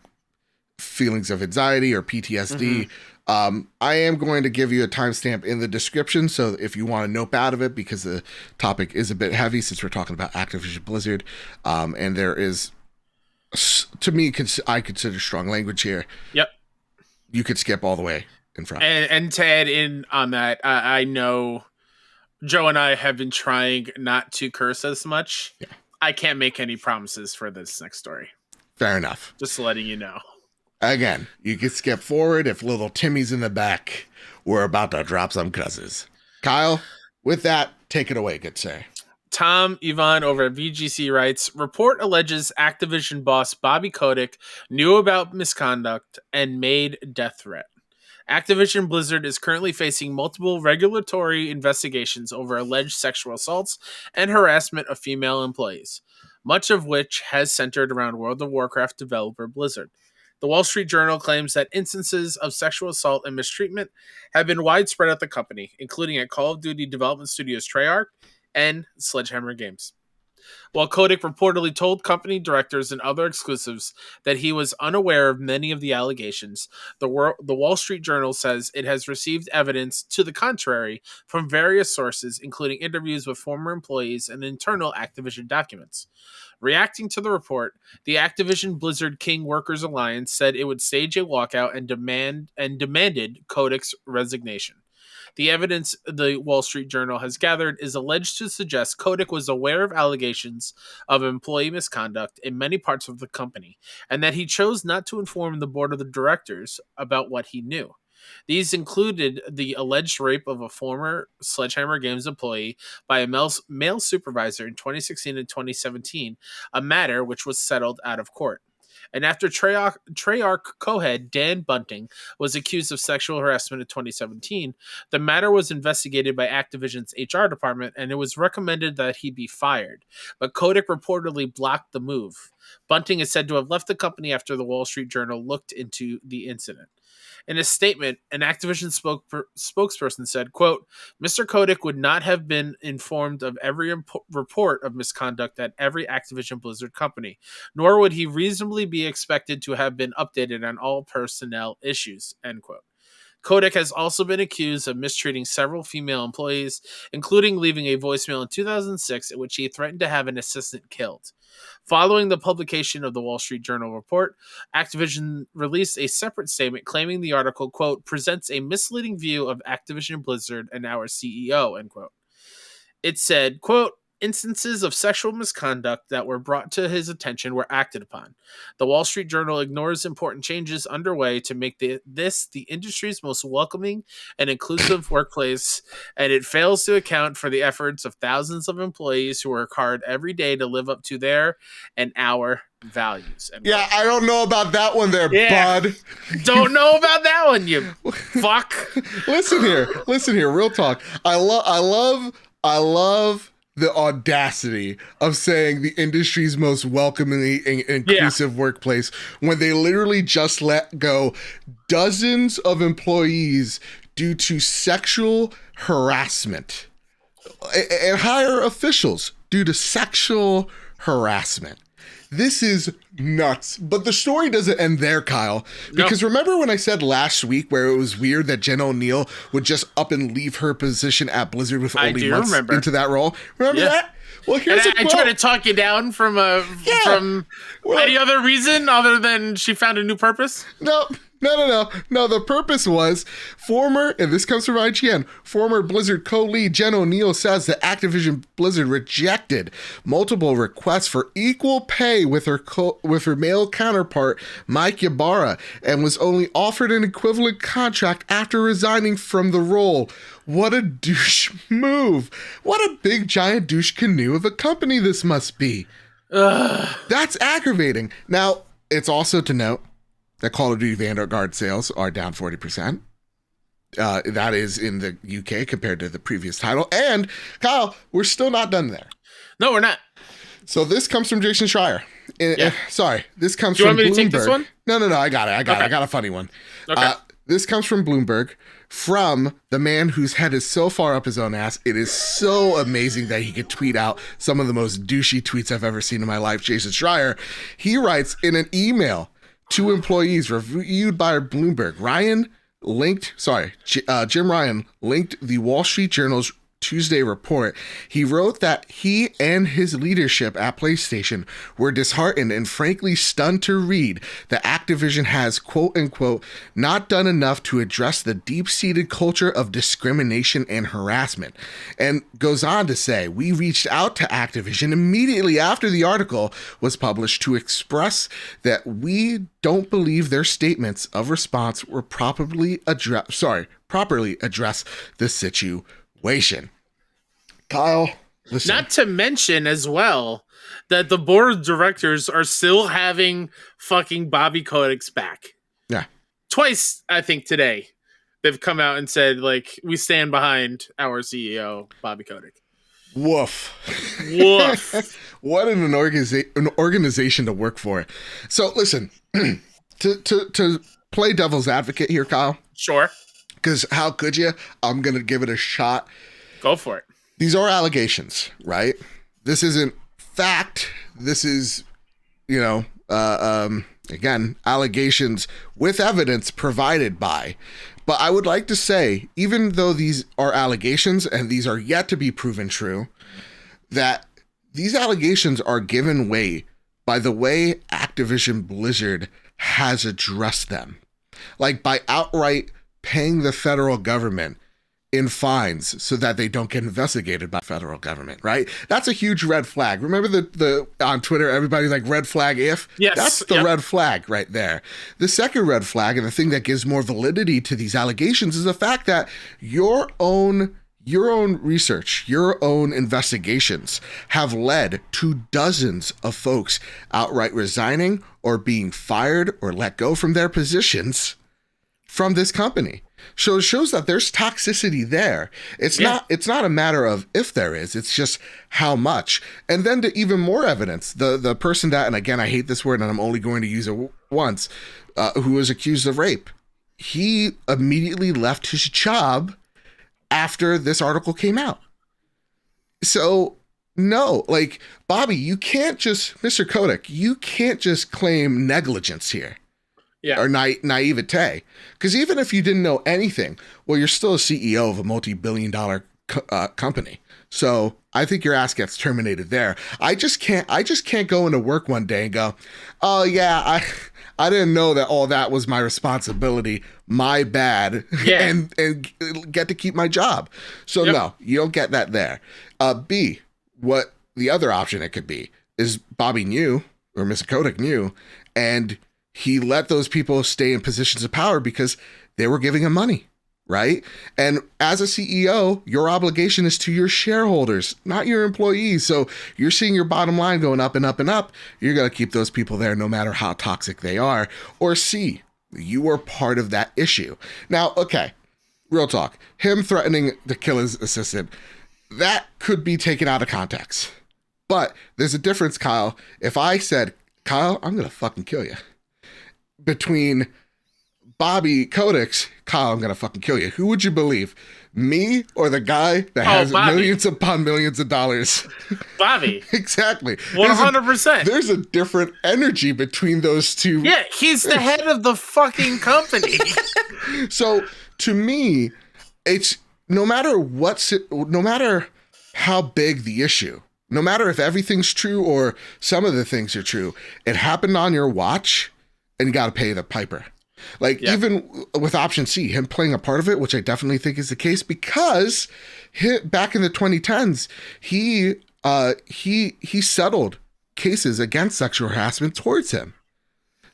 feelings of anxiety or PTSD. I am going to give you a timestamp in the description, so if you want to nope out of it, because the topic is a bit heavy since we're talking about Activision Blizzard, and there is, to me, I consider strong language here. Yep. You could skip all the way in front. And to add in on that, I know Joe and I have been trying not to curse as much. Yeah. I can't make any promises for this next story. Fair enough. Just letting you know. Again, you can skip forward if little Timmy's in the back. We're about to drop some cusses. Kyle, with that, take it away, good sir. Tom Yvonne over at VGC writes, report alleges Activision boss Bobby Kotick knew about misconduct and made death threat. Activision Blizzard is currently facing multiple regulatory investigations over alleged sexual assaults and harassment of female employees, much of which has centered around World of Warcraft developer Blizzard. The Wall Street Journal claims that instances of sexual assault and mistreatment have been widespread at the company, including at Call of Duty development studios Treyarch and SledgeHammer Games. While Kotick reportedly told company directors and other exclusives that he was unaware of many of the allegations, the Wall Street Journal says it has received evidence to the contrary from various sources, including interviews with former employees and internal Activision documents. Reacting to the report, the Activision Blizzard King Workers Alliance said it would stage a walkout and demanded Kotick's resignation. The evidence the Wall Street Journal has gathered is alleged to suggest Kotick was aware of allegations of employee misconduct in many parts of the company, and that he chose not to inform the board of the directors about what he knew. These included the alleged rape of a former SledgeHammer Games employee by a male supervisor in 2016 and 2017, a matter which was settled out of court. And after Treyarch co-head Dan Bunting was accused of sexual harassment in 2017, the matter was investigated by Activision's HR department, and it was recommended that he be fired. But Kotick reportedly blocked the move. Bunting is said to have left the company after the Wall Street Journal looked into the incident. In a statement, an Activision spokesperson said, quote, Mr. Kotick would not have been informed of every report of misconduct at every Activision Blizzard company, nor would he reasonably be expected to have been updated on all personnel issues, end quote. Kotick has also been accused of mistreating several female employees, including leaving a voicemail in 2006 in which he threatened to have an assistant killed. Following the publication of the Wall Street Journal report, Activision released a separate statement claiming the article, quote, presents a misleading view of Activision Blizzard and our CEO, end quote. It said, quote, instances of sexual misconduct that were brought to his attention were acted upon. The Wall Street Journal ignores important changes underway to make this the industry's most welcoming and inclusive workplace, and it fails to account for the efforts of thousands of employees who work hard every day to live up to their and our values. Yeah, I don't know about that one there, bud. Don't know about that one, you fuck. Listen here, real talk. I love the audacity of saying the industry's most welcoming and inclusive workplace when they literally just let go dozens of employees due to sexual harassment and hire officials due to sexual harassment. This is nuts. But the story doesn't end there, Kyle. Because remember when I said last week where it was weird that Jen O'Neill would just up and leave her position at Blizzard with only months into that role? Remember that? Well, here's I try to talk you down from any other reason other than she found a new purpose? No. The purpose was and this comes from IGN, former Blizzard co-lead Jen O'Neill says that Activision Blizzard rejected multiple requests for equal pay with her male counterpart, Mike Ybarra, and was only offered an equivalent contract after resigning from the role. What a douche move. What a big giant douche canoe of a company this must be. That's aggravating. Now, it's also to note that Call of Duty Vanguard sales are down 40%. That is in the UK compared to the previous title. And, Kyle, we're still not done there. No, we're not. So this comes from Jason Schreier. This comes from Bloomberg. Do you want me to take this one? No, I got it. I got a funny one. Okay. This comes from Bloomberg, from the man whose head is so far up his own ass. It is so amazing that he could tweet out some of the most douchey tweets I've ever seen in my life. Jason Schreier, he writes in an email to employees reviewed by Bloomberg. Jim Ryan linked the Wall Street Journal's Tuesday report. He wrote that he and his leadership at PlayStation were disheartened and frankly stunned to read that Activision has, quote unquote, not done enough to address the deep-seated culture of discrimination and harassment. And goes on to say, we reached out to Activision immediately after the article was published to express that we don't believe their statements of response were properly address the situation. Kyle, listen. Not to mention as well that the board of directors are still having fucking Bobby Kotick's back. Yeah. Twice, I think, today they've come out and said, like, we stand behind our CEO, Bobby Kotick. Woof. What an organization to work for. So listen, to play devil's advocate here, Kyle. Sure. Because how could you? I'm going to give it a shot. Go for it. These are allegations, right? This isn't fact. This is, again, allegations with evidence provided by. But I would like to say, even though these are allegations and these are yet to be proven true, that these allegations are given way by the way Activision Blizzard has addressed them. Like by outright paying the federal government in fines so that they don't get investigated by federal government, right? That's a huge red flag. Remember the on Twitter, everybody's like, red flag if? Yes. That's the red flag right there. The second red flag, and the thing that gives more validity to these allegations, is the fact that your own research, your own investigations have led to dozens of folks outright resigning or being fired or let go from their positions from this company. So it shows that there's toxicity there. It's not a matter of if there is, it's just how much. And then to even more evidence, the person that, and again, I hate this word and I'm only going to use it once, who was accused of rape, he immediately left his job after this article came out. So no, like, Bobby, you can't just, Mr. Kotick, you can't just claim negligence here. Yeah. Or naivete. Because even if you didn't know anything, well, you're still a CEO of a multi-billion-dollar company. So I think your ass gets terminated there. I just can't go into work one day and go, oh yeah, I didn't know that all that was my responsibility. My bad. Yeah. and get to keep my job. So no, you don't get that there. B, what the other option it could be is Bobby knew, or Mr. Kotick knew, and he let those people stay in positions of power because they were giving him money, right? And as a CEO, your obligation is to your shareholders, not your employees. So you're seeing your bottom line going up and up and up. You're going to keep those people there no matter how toxic they are. Or C, you were part of that issue. Now, okay, real talk. Him threatening to kill his assistant, that could be taken out of context. But there's a difference, Kyle. If I said, Kyle, I'm going to fucking kill you, between Bobby Kotick, Kyle, I'm gonna fucking kill you. Who would you believe? Me or the guy that has millions upon millions of dollars? Bobby. Exactly. 100%. There's a different energy between those two. Yeah, he's the head of the fucking company. So to me, it's no matter how big the issue, no matter if everything's true or some of the things are true, it happened on your watch and you got to pay the piper. Like, even with option C, him playing a part of it, which I definitely think is the case, because back in the 2010s, he settled cases against sexual harassment towards him.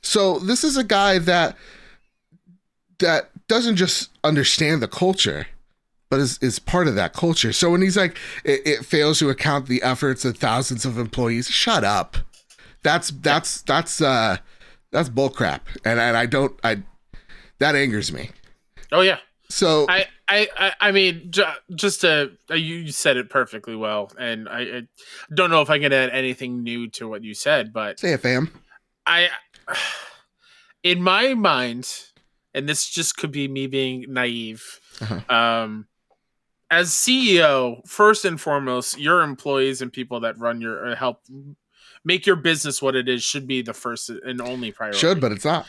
So this is a guy that doesn't just understand the culture, but is part of that culture. So when he's like, it fails to account the efforts of thousands of employees, shut up. That's bullcrap, and that angers me. Oh yeah. So I mean, just you said it perfectly well, and I don't know if I can add anything new to what you said, but say it, fam. In my mind, and this just could be me being naive. As CEO, first and foremost, your employees and people that run your help make your business what it is should be the first and only priority. Should, but it's not.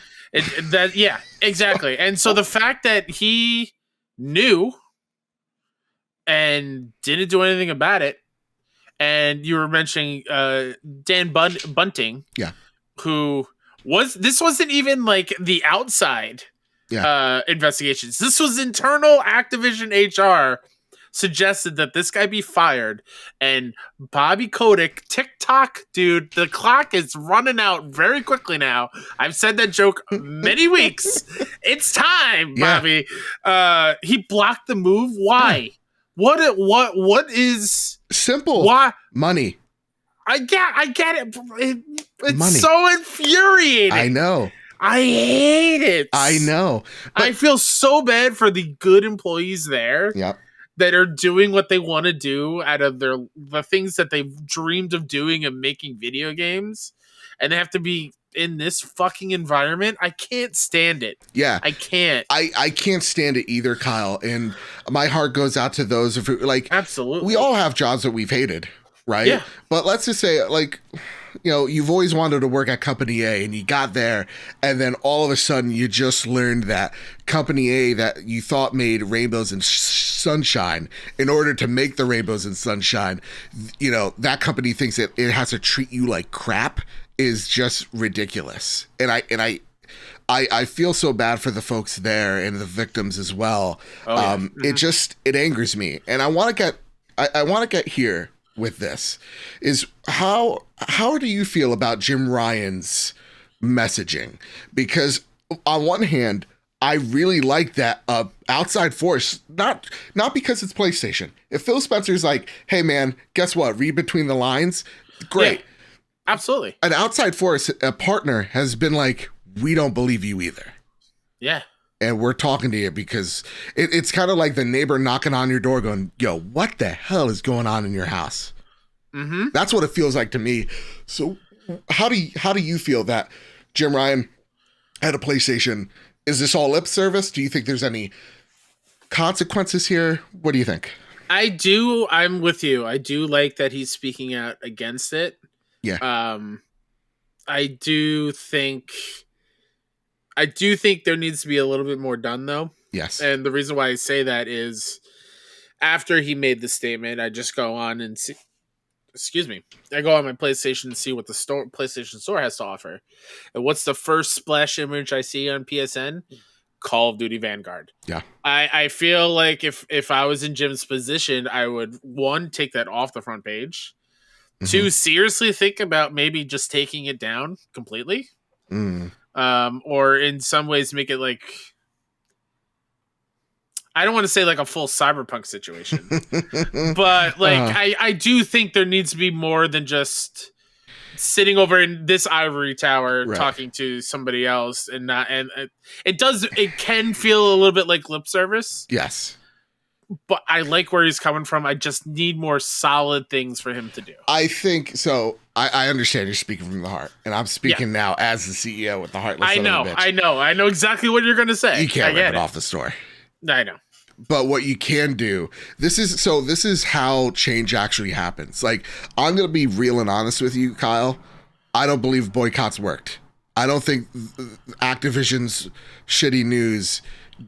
Yeah, exactly. And so the fact that he knew and didn't do anything about it, and you were mentioning Dan Bunting, who wasn't even like the outside investigations. This was internal Activision HR suggested that this guy be fired, and Bobby Kotick, TikTok, dude, the clock is running out very quickly now. I've said that joke many weeks. It's time, Bobby. He blocked the move. Why? What is simple? Why? Money. I get it. It's money. So infuriating. I know. I hate it. I know. I feel so bad for the good employees there. Yep. That are doing what they want to do out of the things that they've dreamed of doing and making video games, and they have to be in this fucking environment. I can't stand it. Yeah, I can't. I can't stand it either, Kyle. And my heart goes out to those of like, absolutely. We all have jobs that we've hated, right? Yeah. But let's just say, like, you know, you've always wanted to work at company A and you got there, and then all of a sudden you just learned that company A that you thought made rainbows and sunshine, in order to make the rainbows and sunshine, you know, that company thinks that it has to treat you like crap, is just ridiculous. And I feel so bad for the folks there and the victims as well. It angers me, and I want to get here with this is how do you feel about Jim Ryan's messaging? Because on one hand, I really like that outside force, not because it's PlayStation. If Phil Spencer's like, hey man, guess what? Read between the lines. Great. Yeah, absolutely. An outside force, a partner, has been like, we don't believe you either. Yeah. And we're talking to you because it's kind of like the neighbor knocking on your door going, yo, what the hell is going on in your house? Mm-hmm. That's what it feels like to me. So how do you feel that Jim Ryan had a PlayStation? Is this all lip service? Do you think there's any consequences here? What do you think? I do. I'm with you. I do like that he's speaking out against it. Yeah. I do think there needs to be a little bit more done, though. Yes. And the reason why I say that is after he made the statement, I just go on and see. Excuse me. I go on my PlayStation and see what the PlayStation Store has to offer. And what's the first splash image I see on PSN? Call of Duty Vanguard. Yeah. I feel like if I was in Jim's position, I would, one, take that off the front page. Mm-hmm. Two, seriously think about maybe just taking it down completely. Or in some ways make it like, I don't want to say like a full Cyberpunk situation, but like I do think there needs to be more than just sitting over in this ivory tower talking to somebody else, and it can feel a little bit like lip service. Yes. but I like where he's coming from. I just need more solid things for him to do. I think so. I understand you're speaking from the heart, and I'm speaking now as the CEO with the heartless. I know exactly what you're going to say. You can't rip it off the store. I know. But what you can do, this is how change actually happens. Like, I'm going to be real and honest with you, Kyle. I don't believe boycotts worked. I don't think Activision's shitty news,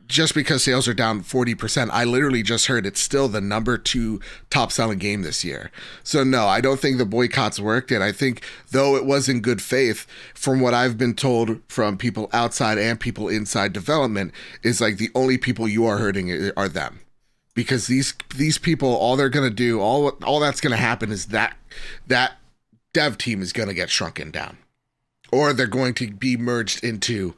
just because sales are down 40%, I literally just heard it's still the number 2 top selling game this year. So no, I don't think the boycotts worked. And I think, though it was in good faith, from what I've been told from people outside and people inside development, is like the only people you are hurting are them. Because these people, all they're going to do, all that's going to happen is that dev team is going to get shrunken down. Or they're going to be merged into,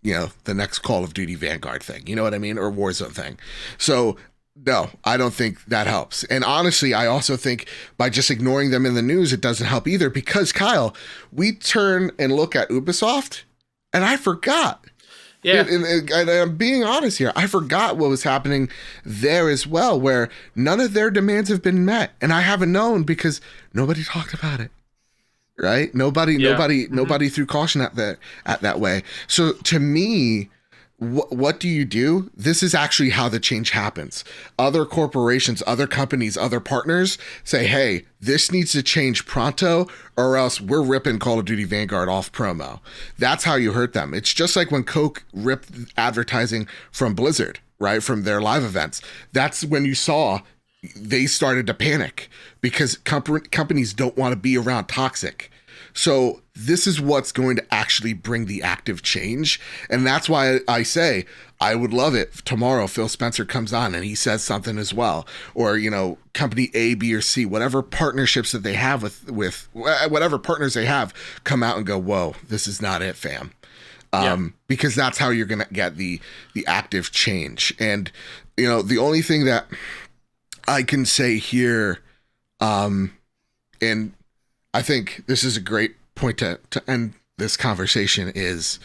the next Call of Duty Vanguard thing, you know what I mean? Or Warzone thing. So no, I don't think that helps. And honestly, I also think by just ignoring them in the news, it doesn't help either, because Kyle, we turn and look at Ubisoft and I forgot. Yeah. And I'm being honest here. I forgot what was happening there as well, where none of their demands have been met. And I haven't known because nobody talked about it. Right? Nobody threw caution at that way. So to me, what do you do? This is actually how the change happens. Other corporations, other companies, other partners say, hey, this needs to change pronto, or else we're ripping Call of Duty Vanguard off promo. That's how you hurt them. It's just like when Coke ripped advertising from Blizzard, right? From their live events. That's when you saw they started to panic, because companies don't want to be around toxic. So this is what's going to actually bring the active change. And that's why I say I would love it if tomorrow Phil Spencer comes on and he says something as well. Or, company A, B, or C, whatever partnerships that they have with whatever partners they have, come out and go, whoa, this is not it, fam. Because that's how you're going to get the active change. And, the only thing that I can say here, and I think this is a great point to end this conversation, is,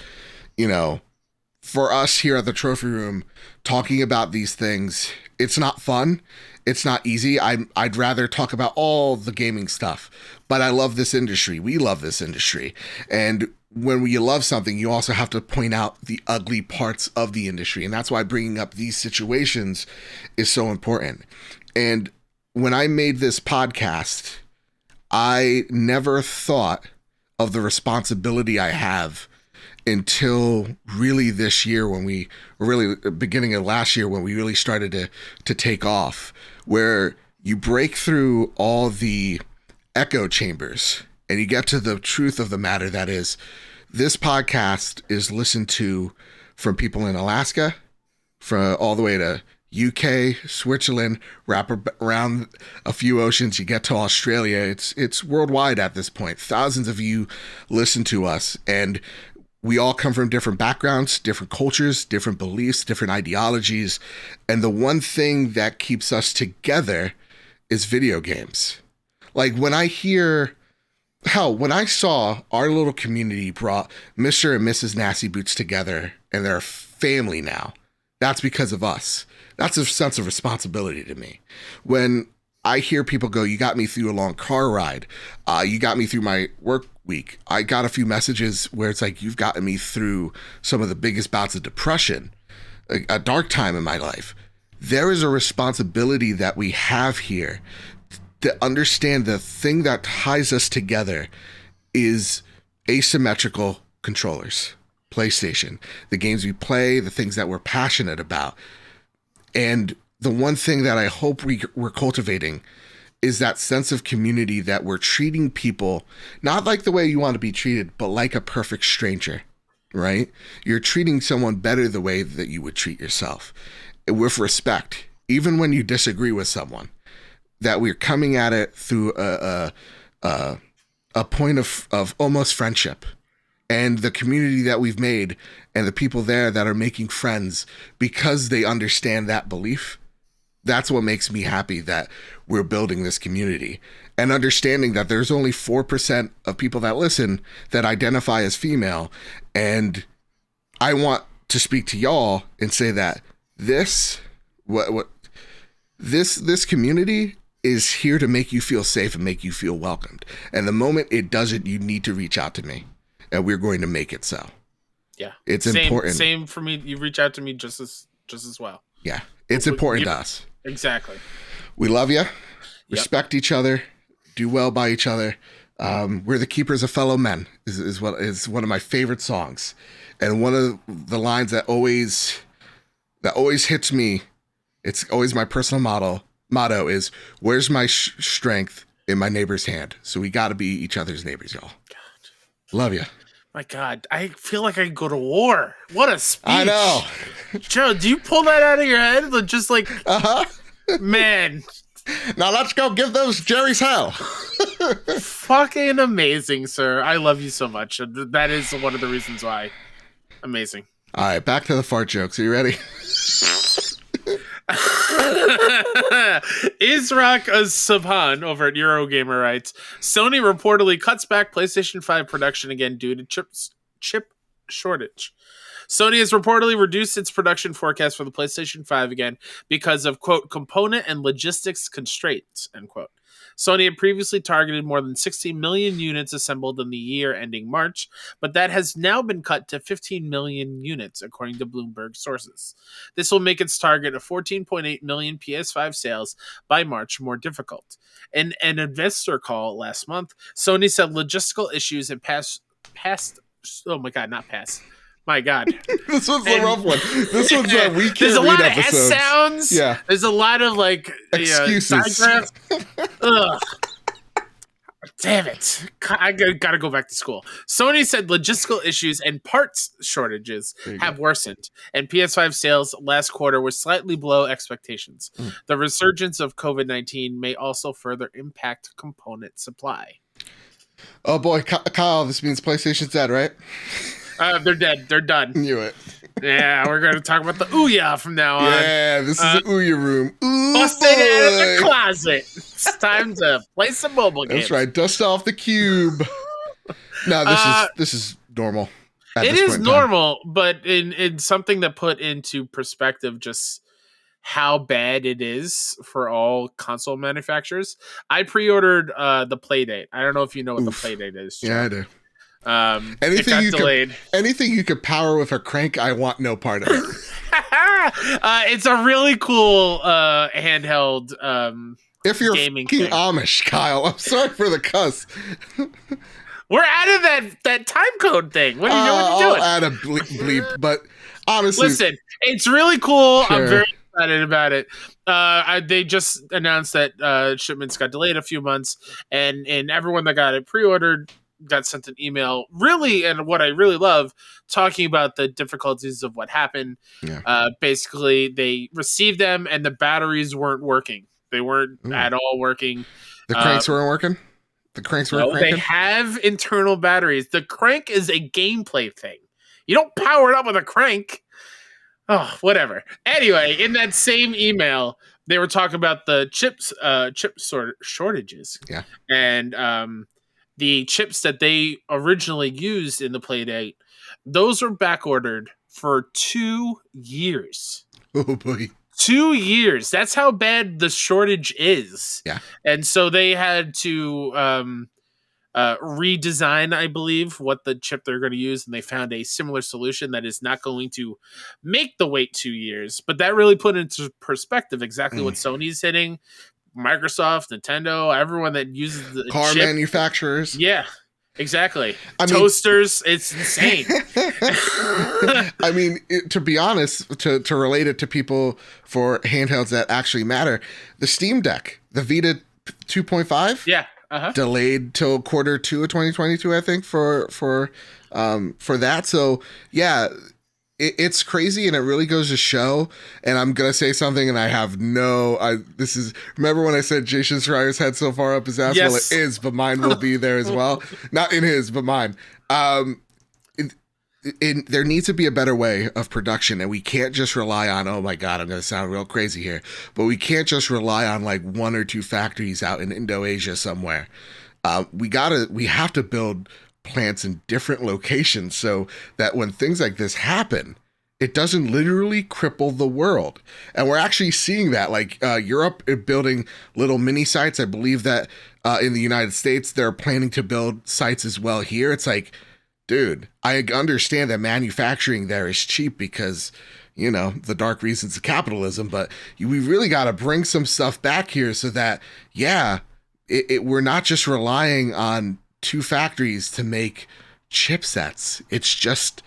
for us here at the Trophy Room, talking about these things, it's not fun. It's not easy. I'd rather talk about all the gaming stuff, but I love this industry. We love this industry. And when you love something, you also have to point out the ugly parts of the industry. And that's why bringing up these situations is so important. And when I made this podcast, I never thought of the responsibility I have until really this year, when we really beginning of last year, when we really started to take off, where you break through all the echo chambers and you get to the truth of the matter. That is, this podcast is listened to from people in Alaska, from all the way to UK, Switzerland, wrap around a few oceans, you get to Australia. It's worldwide at this point. Thousands of you listen to us, and we all come from different backgrounds, different cultures, different beliefs, different ideologies. And the one thing that keeps us together is video games. Like, when I saw our little community brought Mr. and Mrs. Nasty Boots together and they're a family now, that's because of us. That's a sense of responsibility to me. When I hear people go, you got me through a long car ride, you got me through my work week, I got a few messages where it's like, you've gotten me through some of the biggest bouts of depression, a dark time in my life. There is a responsibility that we have here to understand the thing that ties us together is asymmetrical controllers, PlayStation, the games we play, the things that we're passionate about. And the one thing that I hope we're cultivating is that sense of community, that we're treating people not like the way you want to be treated, but like a perfect stranger, right? You're treating someone better the way that you would treat yourself, with respect, even when you disagree with someone, that we're coming at it through a point of almost friendship. And the community that we've made and the people there that are making friends because they understand that belief, that's what makes me happy, that we're building this community. And understanding that there's only 4% of people that listen that identify as female. And I want to speak to y'all and say that this, what This community is here to make you feel safe and make you feel welcomed. And the moment it doesn't, you need to reach out to me, and we're going to make it so. Yeah, it's important. Same for me. You reach out to me just as well. Yeah, it's important to us. Exactly. We love you. Respect each other. Do well by each other. We're the keepers of fellow men is one of my favorite songs, and one of the lines that always hits me. It's always my personal motto is, where's my strength in my neighbor's hand? So we got to be each other's neighbors, y'all. God. Love you. My God, I feel like I can go to war. What a speech. I know. Joe, do you pull that out of your head? Just like, man. Now let's go give those Jerry's hell. Fucking amazing, sir. I love you so much. That is one of the reasons why. Amazing. All right, back to the fart jokes. Are you ready? Israk Subhan over at Eurogamer writes, Sony reportedly cuts back PlayStation 5 production again due to chip shortage. Sony has reportedly reduced its production forecast for the PlayStation 5 again because of, quote, component and logistics constraints, end quote. Sony had previously targeted more than 60 million units assembled in the year ending March, but that has now been cut to 15 million units, according to Bloomberg sources. This will make its target of 14.8 million PS5 sales by March more difficult. In an investor call last month, Sony said logistical issues and my God. This one's the rough one. This one's a we can't there's a lot read of episodes. S sounds. Yeah. There's a lot of excuses. Ugh. Damn it. I gotta go back to school. Sony said logistical issues and parts shortages have worsened, and PS5 sales last quarter were slightly below expectations. The resurgence of COVID-19 may also further impact component supply. Oh boy, Kyle, this means PlayStation's dead, right? They're dead. They're done. Knew it. Yeah, we're going to talk about the Ouya from now on. Yeah, this is the Ouya room. Ooh, busted out of the closet. It's time to play some mobile games. That's right. Dust off the cube. No, this is normal. It is normal, but in something that put into perspective just how bad it is for all console manufacturers. I pre-ordered the Playdate. I don't know if you know what the Playdate is. Yeah, I do. Anything you could power with a crank, I want no part of it. It's a really cool handheld if you're gaming fucking thing. Amish, Kyle, I'm sorry for the cuss. We're out of that time code thing. What are you doing? I'll add a bleep, but honestly, listen, it's really cool. Sure. I'm very excited about it. They just announced that shipments got delayed a few months, and everyone that got it pre-ordered got sent an email, really, and what I really love, talking about the difficulties of what happened. Yeah. Basically, they received them, and the batteries weren't working. They weren't at all working. The cranks weren't working? The cranks weren't cranking? They have internal batteries. The crank is a gameplay thing. You don't power it up with a crank. Oh, whatever. Anyway, in that same email, they were talking about the chip shortages. Yeah. And the chips that they originally used in the Playdate, those were back ordered for 2 years. Oh boy. 2 years. That's how bad the shortage is. Yeah. And so they had to redesign, I believe, what the chip they're going to use. And they found a similar solution that is not going to make the wait 2 years. But that really put into perspective exactly what Sony's hitting. Microsoft, Nintendo, everyone that uses the car chip. Manufacturers. Yeah, exactly. Toasters, it's insane. I mean, to be honest, to relate it to people for handhelds that actually matter, the Steam Deck, the Vita 2.5, delayed till quarter 2 of 2022, I think, for that. So yeah. It's crazy, and it really goes to show. And I'm gonna say something, and I have remember when I said Jason Schreier's head so far up his ass? Yes. Well, it is, but mine will be there as well. Not in his, but mine. There needs to be a better way of production, and we can't just rely on. Oh my God, I'm gonna sound real crazy here, but we can't just rely on like 1 or 2 factories out in Indonesia somewhere. We have to build plants in different locations so that when things like this happen, it doesn't literally cripple the world. And we're actually seeing that, like Europe building little mini sites. I believe that in the United States, they're planning to build sites as well here. It's like, dude, I understand that manufacturing there is cheap because, you know, the dark reasons of capitalism, but we really got to bring some stuff back here so that, yeah, we're not just relying on 2 factories to make chipsets. It's just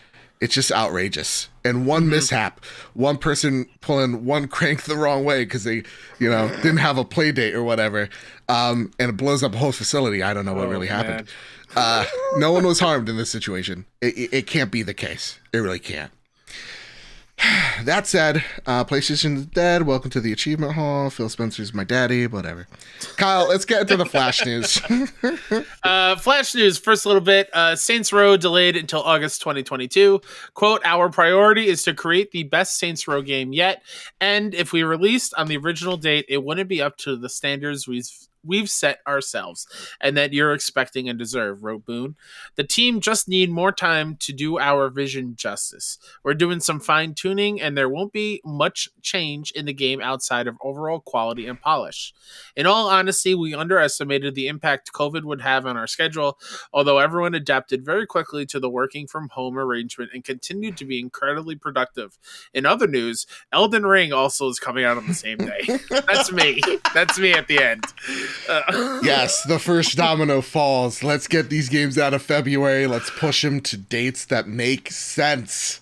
outrageous. And one mishap, one person pulling one crank the wrong way because they, you know, didn't have a play date or whatever, and it blows up a whole facility. I don't know what really happened. No one was harmed in this situation. It can't be the case. It really can't. That said, PlayStation is dead. Welcome to the Achievement Hall. Phil Spencer's my daddy. Whatever. Kyle, let's get into the Flash news. Flash news. First, a little bit. Saints Row delayed until August 2022. Quote: "Our priority is to create the best Saints Row game yet, and if we released on the original date, it wouldn't be up to the standards we've set ourselves and that you're expecting and deserve," wrote Boone. "The team just need more time to do our vision justice. We're doing some fine tuning and there won't be much change in the game outside of overall quality and polish. In all honesty, we underestimated the impact COVID would have on our schedule, although everyone adapted very quickly to the working from home arrangement and continued to be incredibly productive. In other news, Elden Ring also is coming out on the same day." That's me. That's me at the end. Yes, the first domino falls. Let's get these games out of February. Let's push them to dates that make sense.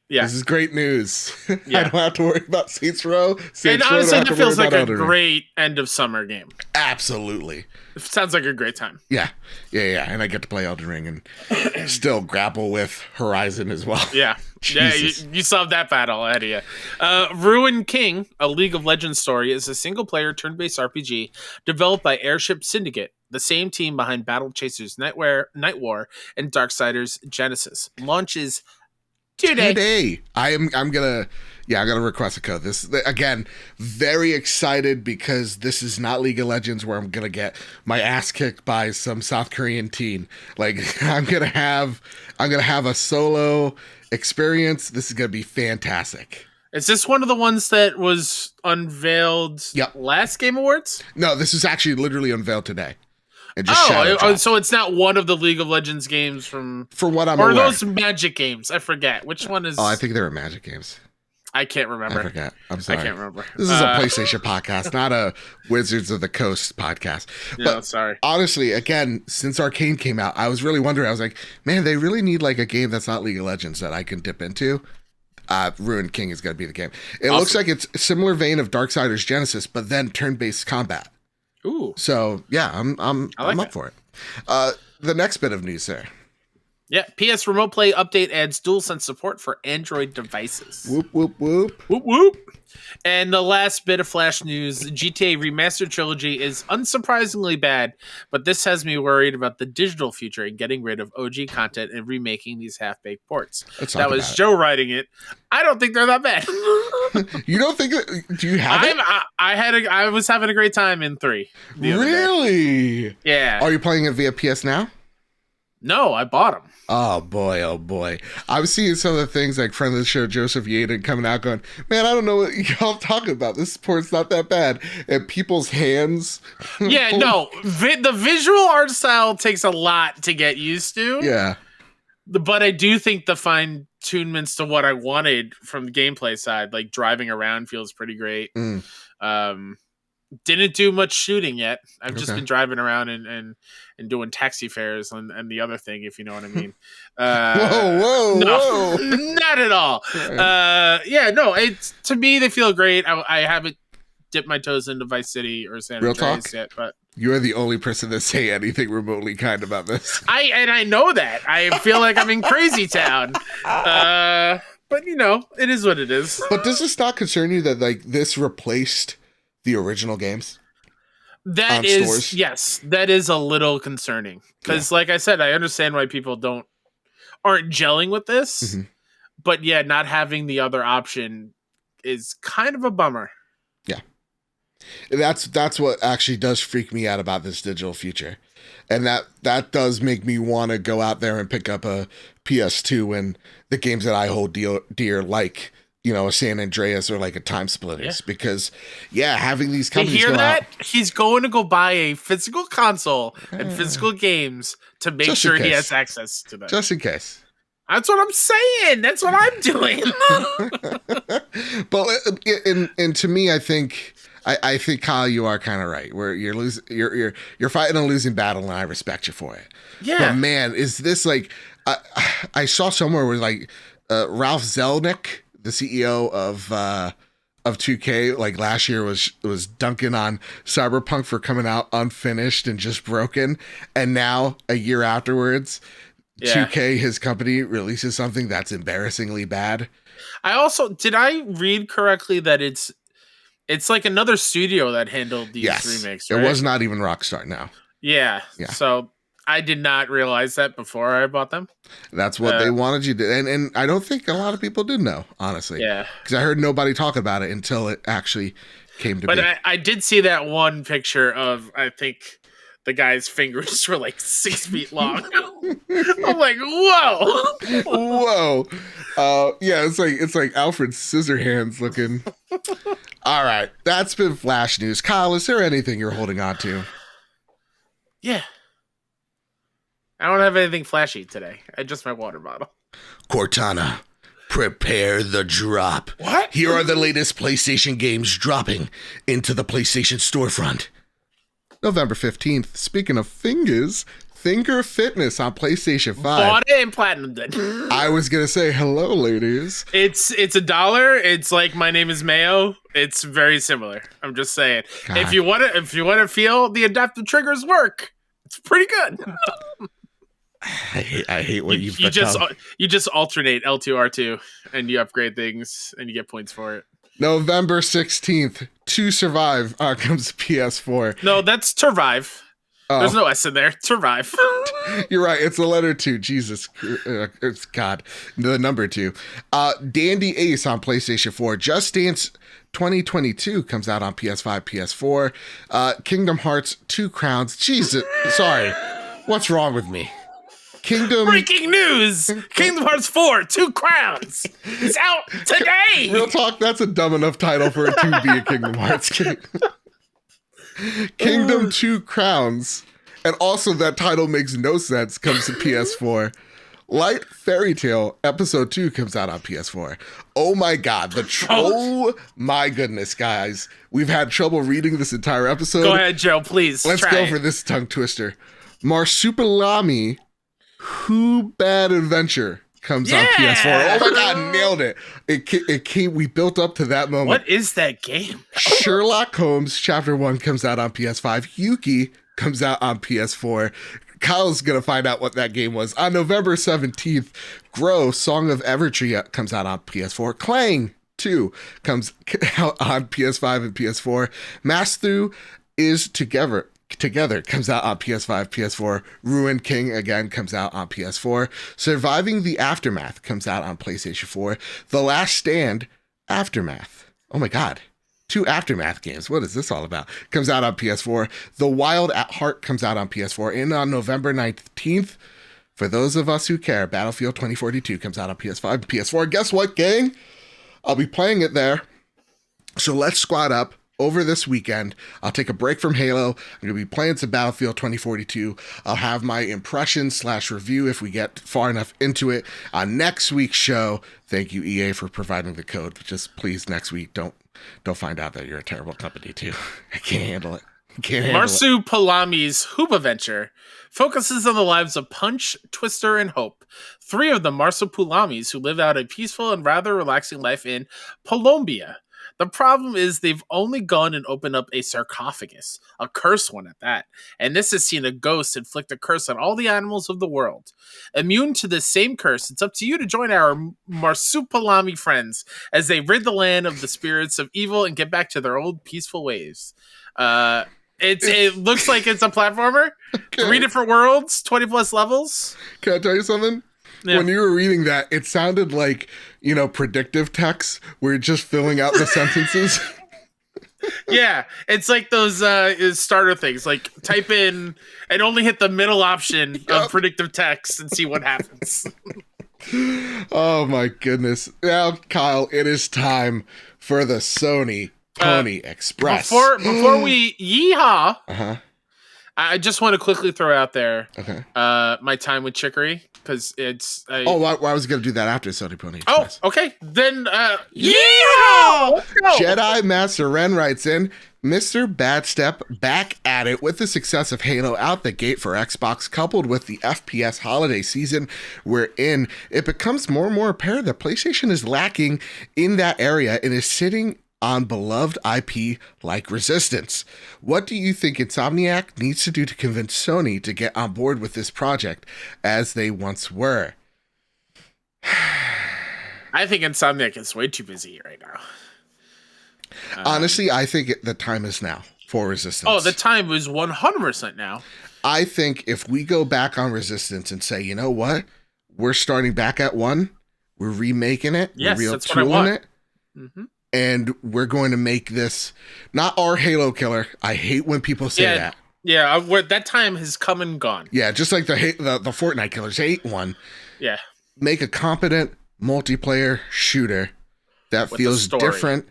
Yeah. This is great news. Yeah. I don't have to worry about Saints Row. And honestly, that feels like a great end of summer game. Absolutely. It sounds like a great time. Yeah. And I get to play Elden Ring and still grapple with Horizon as well. Yeah. Yeah, you saw that battle ahead of you. Ruined King, a League of Legends story, is a single-player turn-based RPG developed by Airship Syndicate, the same team behind Battle Chasers Night War and Darksiders Genesis. Launches today. I'm gonna request a code. This again, very excited because this is not League of Legends where I'm gonna get my ass kicked by some South Korean teen. Like I'm gonna have a solo experience. This is gonna be fantastic. Is this one of the ones that was unveiled last Game Awards? No, this is actually literally unveiled today. So it's not one of the League of Legends games from what I'm aware. Or those Magic games? I forget which one is. Oh, I think they were Magic games. I can't remember. I forget. I'm sorry. I can't remember. This is a PlayStation podcast, not a Wizards of the Coast podcast. No, sorry. Honestly, again, since Arcane came out, I was really wondering. I was like, man, they really need like a game that's not League of Legends that I can dip into. Ruined King is going to be the game. It looks like it's a similar vein of Darksiders Genesis, but then turn-based combat. Ooh. So yeah, I'm up for it. The next bit of news there. Yeah, PS Remote Play update adds DualSense support for Android devices. Whoop, whoop, whoop. Whoop, whoop. And the last bit of Flash news, GTA Remastered Trilogy is unsurprisingly bad, but this has me worried about the digital future and getting rid of OG content and remaking these half-baked ports. That was Joe writing it. I don't think they're that bad. You don't think do you have it? I was having a great time in 3. Really? Yeah. Are you playing it via PS Now? No, I bought them. Oh boy. I was seeing some of the things like friend of the show, Joseph Yaden, coming out going, man, I don't know what y'all talking about. This port's not that bad. And people's hands. Yeah, no. The visual art style takes a lot to get used to. Yeah. But I do think the fine-tunements to what I wanted from the gameplay side, like driving around feels pretty great. Didn't do much shooting yet. I've just been driving around and doing taxi fares and the other thing, if you know what I mean. Whoa. Not at all. It's to me they feel great. I haven't dipped my toes into Vice City or San Andreas yet, but you're the only person to say anything remotely kind about this. I know that. I feel like I'm in Crazy Town. But you know, it is what it is. But does this not concern you that like this replaced the original games? That is, yes, that is a little concerning because, like I said, I understand why people aren't gelling with this, but not having the other option is kind of a bummer. Yeah, That's what actually does freak me out about this digital future. And that does make me want to go out there and pick up a PS2 when the games that I hold dear like, a San Andreas or like a Time Splitters. Yeah. Because, having these You companies hear go that? out, He's going to go buy a physical console and physical games to make Just in sure he case. has access to them. just in case. That's what I'm saying. That's what I'm doing. But and to me, I think Kyle, you are kind of right. Where you're fighting a losing battle, and I respect you for it. Yeah. But man, is this like I saw somewhere where like Ralph Zelnick, the CEO of 2K, like last year was dunking on Cyberpunk for coming out unfinished and just broken, and now a year afterwards, 2K, his company, releases something that's embarrassingly bad. Did I read correctly that it's like another studio that handled these remakes, right? It was not even Rockstar now. Yeah. Yeah. So I did not realize that before I bought them. That's what they wanted you to, and I don't think a lot of people did know, honestly. Yeah. Because I heard nobody talk about it until it actually came to be. But I did see that one picture of, I think, the guy's fingers were like 6 feet long. I'm like, whoa. Whoa. It's like Alfred Scissorhands looking. All right. That's been Flash News. Kyle, is there anything you're holding on to? Yeah. I don't have anything flashy today. Just my water bottle. Cortana, prepare the drop. What? Here are the latest PlayStation games dropping into the PlayStation storefront. November 15th, speaking of fingers, Finger Fitness on PlayStation 5. Bought it and platinum did. I was going to say, hello, ladies. It's $1. It's like My Name is Mayo. It's very similar. I'm just saying. God. If you want to feel the adaptive triggers work, it's pretty good. I hate what you've become. You just alternate L2, R2, and you upgrade things, and you get points for it. November 16th, To Survive comes PS4. No, that's Survive. Oh. There's no S in there. Survive. You're right. It's the letter 2. Jesus. It's God. The number 2. Dandy Ace on PlayStation 4. Just Dance 2022 comes out on PS5, PS4. Kingdom Hearts 2 Crowns. Jesus. Sorry. What's wrong with me? Breaking news! Kingdom Hearts 4, 2 Crowns. It's out today. Real talk, that's a dumb enough title for it to be a Kingdom Hearts game. Kingdom 2 Crowns. And also that title makes no sense, comes to PS4. Light Fairy Tale Episode 2 comes out on PS4. Oh my God. Oh my goodness, guys. We've had trouble reading this entire episode. Go ahead, Joe, please. Let's go for this tongue twister. Marsupilami Who Bad Adventure comes on PS4. Oh my God, nailed it. It came, we built up to that moment. What is that game? Sherlock Holmes Chapter 1 comes out on PS5. Yuki comes out on PS4. Kyle's going to find out what that game was. On November 17th, Grow Song of Evertree comes out on PS4. Clang 2 comes out on PS5 and PS4. Mastu is Together comes out on PS5, PS4. Ruin King again comes out on PS4. Surviving the Aftermath comes out on PlayStation 4. The Last Stand Aftermath. Oh my God. 2 Aftermath games. What is this all about? Comes out on PS4. The Wild at Heart comes out on PS4. And on November 19th, for those of us who care, Battlefield 2042 comes out on PS5 and PS4. Guess what, gang? I'll be playing it there. So let's squad up. Over this weekend, I'll take a break from Halo. I'm going to be playing some Battlefield 2042. I'll have my impression/review if we get far enough into it on next week's show. Thank you, EA, for providing the code. But just please, next week, don't find out that you're a terrible company, too. I can't handle it. Marsupilami's Hoop Adventure focuses on the lives of Punch, Twister, and Hope, 3 of the Marsupilamis who live out a peaceful and rather relaxing life in Colombia. The problem is they've only gone and opened up a sarcophagus, a cursed one at that, and this has seen a ghost inflict a curse on all the animals of the world. Immune to this same curse, it's up to you to join our Marsupilami friends as they rid the land of the spirits of evil and get back to their old peaceful ways. It looks like it's a platformer. Okay. 3 different worlds, 20 plus levels. Can I tell you something? Yeah. When you were reading that, it sounded like, predictive text where you're just filling out the sentences. Yeah, it's like those starter things. Like type in and only hit the middle option of predictive text and see what happens. Oh my goodness. Now, Kyle, it is time for the Sony Pony Express. Before we yeehaw, Uh-huh. I just want to quickly throw out there my time with Chicory, because it's... I was going to do that after Sony Pony Express. Oh, okay. Then, yeehaw! Jedi Master Ren writes in, Mr. Badstep back at it with the success of Halo out the gate for Xbox, coupled with the FPS holiday season we're in. It becomes more and more apparent that PlayStation is lacking in that area and is sitting on beloved IP like Resistance. What do you think Insomniac needs to do to convince Sony to get on board with this project as they once were? I think Insomniac is way too busy right now. Honestly, I think the time is now for Resistance. Oh, the time is 100% now. I think if we go back on Resistance and say, you know what? We're starting back at 1. We're remaking it. Yes, we're that's what I want. it. Mm-hmm. And we're going to make this not our Halo killer. I hate when people say that. Yeah, that time has come and gone. Yeah, just like the Fortnite killers hate one. Yeah. Make a competent multiplayer shooter that with feels different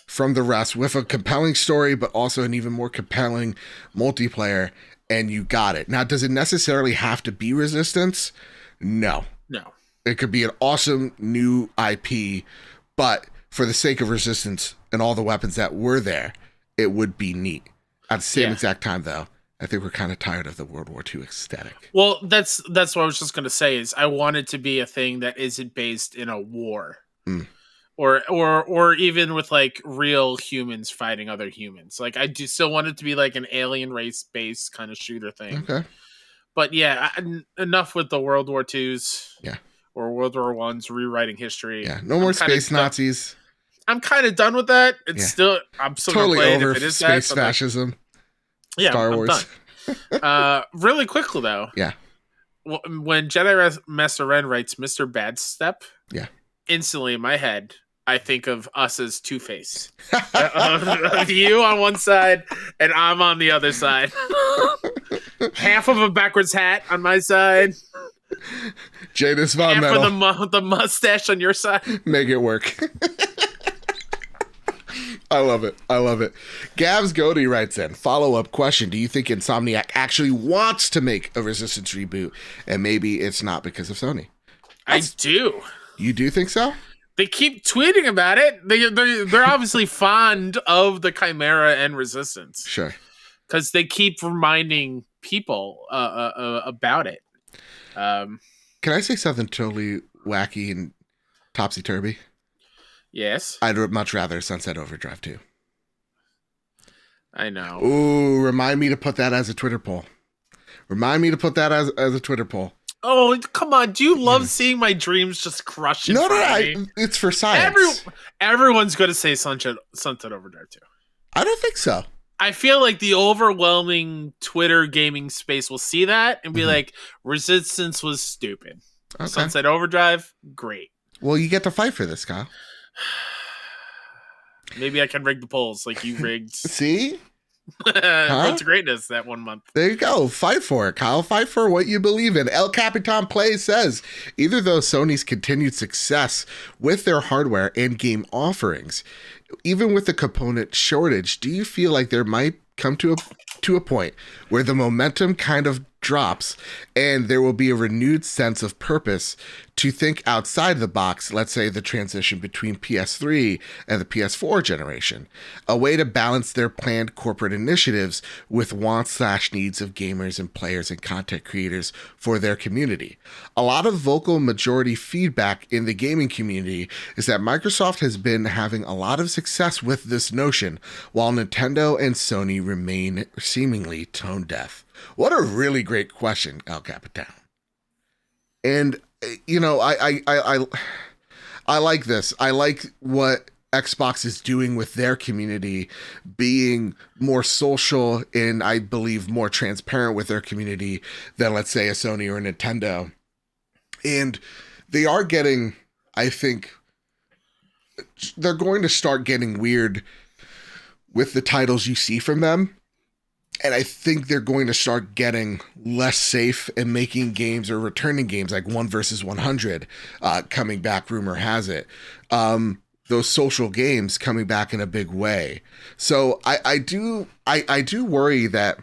from the rest, with a compelling story, but also an even more compelling multiplayer, and you got it. Now, does it necessarily have to be Resistance? No. It could be an awesome new IP, but for the sake of Resistance and all the weapons that were there, it would be neat. At the same exact time, though, I think we're kind of tired of the World War II aesthetic. Well, that's what I was just going to say, is I want it to be a thing that isn't based in a war. Or even with like real humans fighting other humans. Like I do still want it to be like an alien race based kind of shooter thing. Okay. But yeah, enough with the World War IIs. Yeah. Or World War I's rewriting history. Yeah. No more space Nazis. I'm kind of done with that. It's still I'm still totally gonna play over it if it is space fascism. Like, Star Wars. Done. Really quickly though. Yeah. When Jedi Master Ren writes Mr. Badstep. Yeah. Instantly in my head, I think of us as Two-Face. Of you on one side, and I'm on the other side. Half of a backwards hat on my side. Jadis Von Metal. Half of the mustache on your side. Make it work. I love it. Gav's GOTY writes in, follow-up question. Do you think Insomniac actually wants to make a Resistance reboot? And maybe it's not because of Sony. I do. You do think so? They keep tweeting about it. They're obviously fond of the Chimera and Resistance. Sure. Because they keep reminding people about it. Can I say something totally wacky and topsy-turvy? Yes. I'd much rather Sunset Overdrive 2. I know. Ooh, remind me to put that as a Twitter poll. Oh, come on. Do you love seeing my dreams just crush in front of me? It's for science. Everyone's going to say Sunset Overdrive 2. I don't think so. I feel like the overwhelming Twitter gaming space will see that and be like, Resistance was stupid. Okay. Sunset Overdrive, great. Well, you get to fight for this, Kyle. Maybe I can rig the polls like you rigged. See? Road to Greatness that 1 month. There you go. Fight for it, Kyle. Fight for what you believe in. El Capitan Play says, either though Sony's continued success with their hardware and game offerings, even with the component shortage, do you feel like there might come to a point where the momentum kind of drops and there will be a renewed sense of purpose to think outside the box, let's say the transition between PS3 and the PS4 generation, a way to balance their planned corporate initiatives with wants/needs of gamers and players and content creators for their community. A lot of vocal majority feedback in the gaming community is that Microsoft has been having a lot of success with this notion, while Nintendo and Sony remain seemingly tone deaf. What a really great question, El Capitan. And you know, I like this. I like what Xbox is doing with their community, being more social and I believe more transparent with their community than, let's say, a Sony or a Nintendo. And they are getting, I think, they're going to start getting weird with the titles you see from them. And I think they're going to start getting less safe and making games or returning games like 1 versus 100 coming back, rumor has it. Those social games coming back in a big way. So I do worry that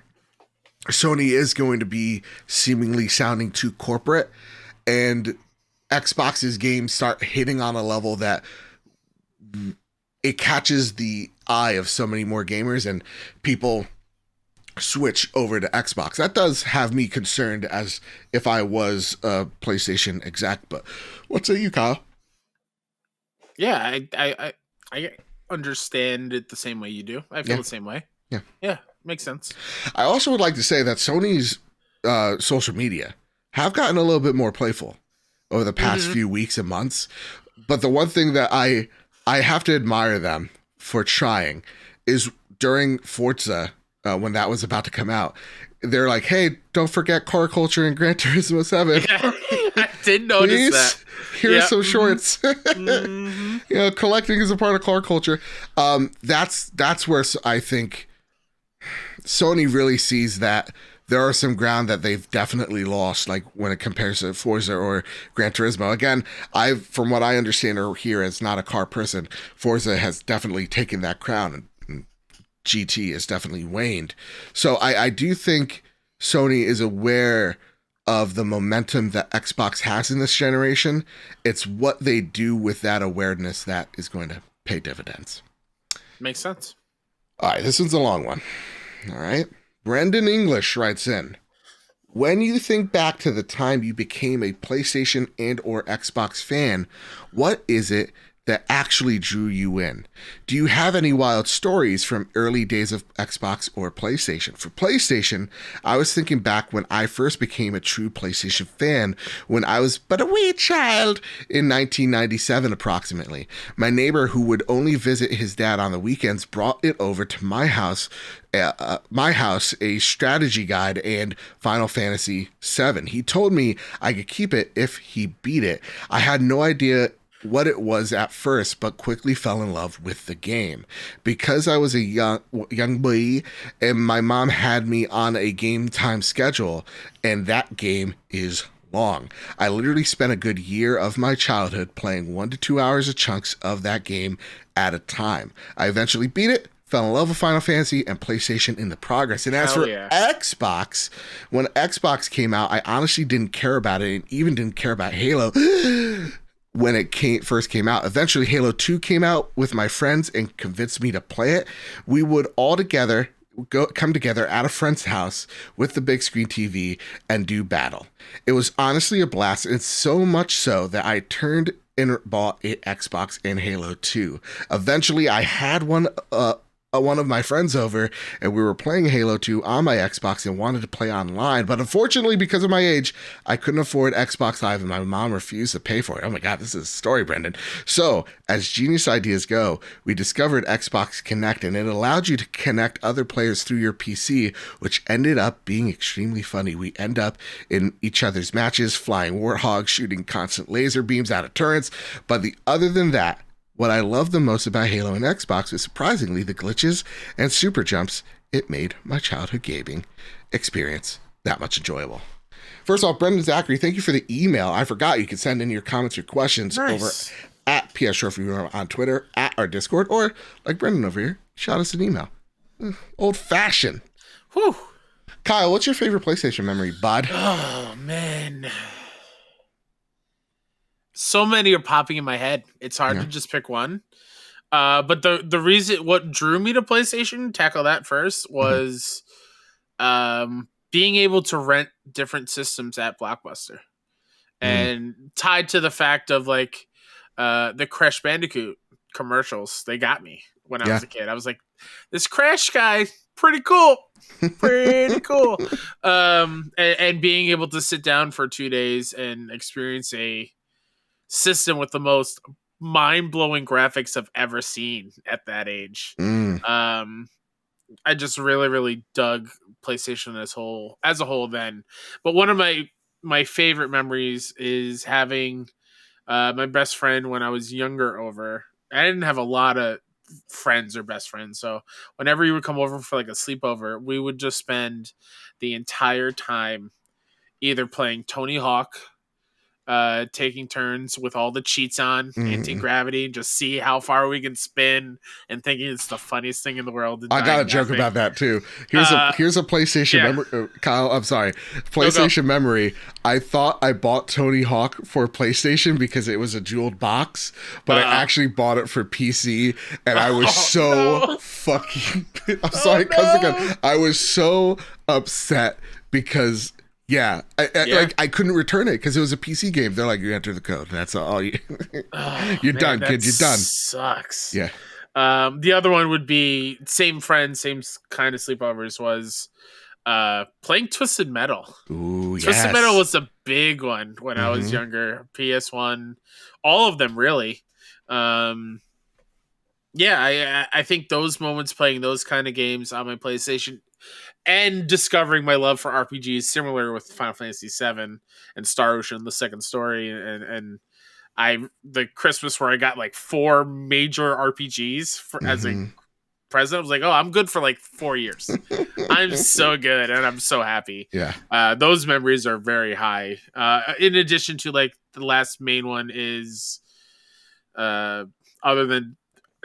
Sony is going to be seemingly sounding too corporate, and Xbox's games start hitting on a level that it catches the eye of so many more gamers and people switch over to Xbox. That does have me concerned as if I was a PlayStation exec. But what say you, Kyle? Yeah, I understand it the same way you do. I feel the same way. Yeah, makes sense. I also would like to say that Sony's social media have gotten a little bit more playful over the past few weeks and months. But the one thing that I have to admire them for trying is during Forza, when that was about to come out, they're like, hey, don't forget car culture and Gran Turismo 7. I did notice that. Here's some shorts. Collecting is a part of car culture. That's where I think Sony really sees that there are some ground that they've definitely lost, like when it compares to Forza or Gran Turismo. Again, from what I understand or hear as not a car person, Forza has definitely taken that crown, and GT has definitely waned. So I do think Sony is aware of the momentum that Xbox has in this generation. It's what they do with that awareness that is going to pay dividends. Makes sense. All right, this one's a long one. All right. Brendan English writes in, when you think back to the time you became a PlayStation and or Xbox fan, what is it that actually drew you in? Do you have any wild stories from early days of Xbox or PlayStation? For PlayStation, I was thinking back when I first became a true PlayStation fan when I was but a wee child in 1997 approximately. My neighbor, who would only visit his dad on the weekends, brought it over to my house, a strategy guide and Final Fantasy VII. He told me I could keep it if he beat it. I had no idea what it was at first, but quickly fell in love with the game. Because I was a young boy and my mom had me on a game time schedule, and that game is long. I literally spent a good year of my childhood playing 1 to 2 hours of chunks of that game at a time. I eventually beat it, fell in love with Final Fantasy and PlayStation in the progress. And as for Xbox, when Xbox came out, I honestly didn't care about it, and even didn't care about Halo when it first came out. Eventually, Halo 2 came out with my friends and convinced me to play it. We would all come together at a friend's house with the big screen TV and do battle. It was honestly a blast, and so much so that I turned and bought an Xbox and Halo 2. Eventually, I had one of my friends over, and we were playing Halo 2 on my Xbox and wanted to play online. But unfortunately, because of my age, I couldn't afford Xbox Live, and my mom refused to pay for it. Oh my God, this is a story, Brendan. So, as genius ideas go, we discovered Xbox Connect, and it allowed you to connect other players through your PC, which ended up being extremely funny. We end up in each other's matches, flying warthogs, shooting constant laser beams out of turrets. But other than that, what I love the most about Halo and Xbox is surprisingly the glitches and super jumps. It made my childhood gaming experience that much enjoyable. First off, Brendan Zachary, thank you for the email. I forgot you can send in your comments or questions over at PS Trophy Room on Twitter, at our Discord, or like Brendan over here, shout us an email. Old fashioned. Whew. Kyle, what's your favorite PlayStation memory, bud? Oh, man. So many are popping in my head. It's hard to just pick one. But the reason, what drew me to PlayStation, tackle that first, was being able to rent different systems at Blockbuster. And tied to the fact of like the Crash Bandicoot commercials, they got me when I was a kid. I was like, this Crash guy, pretty cool. Pretty cool. And being able to sit down for 2 days and experience a system with the most mind-blowing graphics I've ever seen at that age. I just really, really dug PlayStation as a whole then. But one of my favorite memories is having my best friend when I was younger over. I didn't have a lot of friends or best friends. So whenever you would come over for like a sleepover, we would just spend the entire time either playing Tony Hawk, taking turns with all the cheats on, anti-gravity, just see how far we can spin, and thinking it's the funniest thing in the world. I got a joke about that too. Here's a PlayStation memory. Kyle, I'm sorry. PlayStation memory. I thought I bought Tony Hawk for PlayStation because it was a jeweled box, but I actually bought it for PC, and I was fucking. I'm sorry, again, I was so upset because. Yeah, I couldn't return it because it was a PC game. They're like, you enter the code. That's all. You're done, kid. You're done. Sucks. Yeah. The other one would be same friend, same kind of sleepovers was playing Twisted Metal. Ooh, Twisted Metal was a big one when I was younger. PS1, all of them really. I think those moments playing those kind of games on my PlayStation. And discovering my love for RPGs, similar with Final Fantasy VII and Star Ocean: The Second Story, and the Christmas where I got like 4 major RPGs as a present. I was like, oh, I'm good for like 4 years. I'm so good, and I'm so happy. Yeah, those memories are very high. In addition to like the last main one is, other than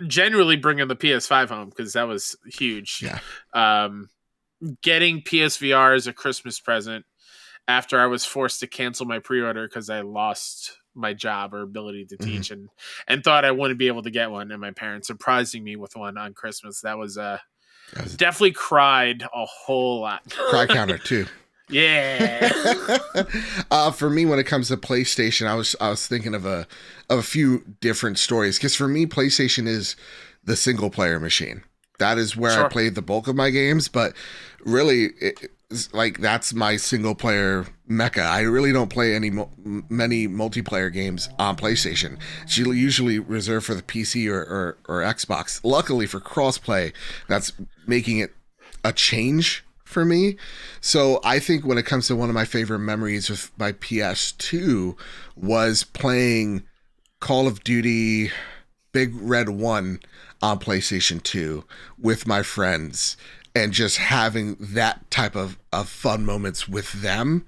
generally bringing the PS5 home because that was huge. Yeah. Getting PSVR as a Christmas present after I was forced to cancel my pre-order because I lost my job or ability to teach and thought I wouldn't be able to get one, and my parents surprising me with one on Christmas. That was definitely cried a whole lot. Cry counter too. Yeah. For me, when it comes to PlayStation, I was thinking of a few different stories because for me, PlayStation is the single player machine. That is where I played the bulk of my games, but really, that's my single player mecca. I really don't play many multiplayer games on PlayStation. It's usually reserved for the PC or Xbox. Luckily for crossplay, that's making it a change for me. So I think when it comes to one of my favorite memories with my PS2 was playing Call of Duty Big Red 1 on PlayStation 2 with my friends and just having that type of fun moments with them.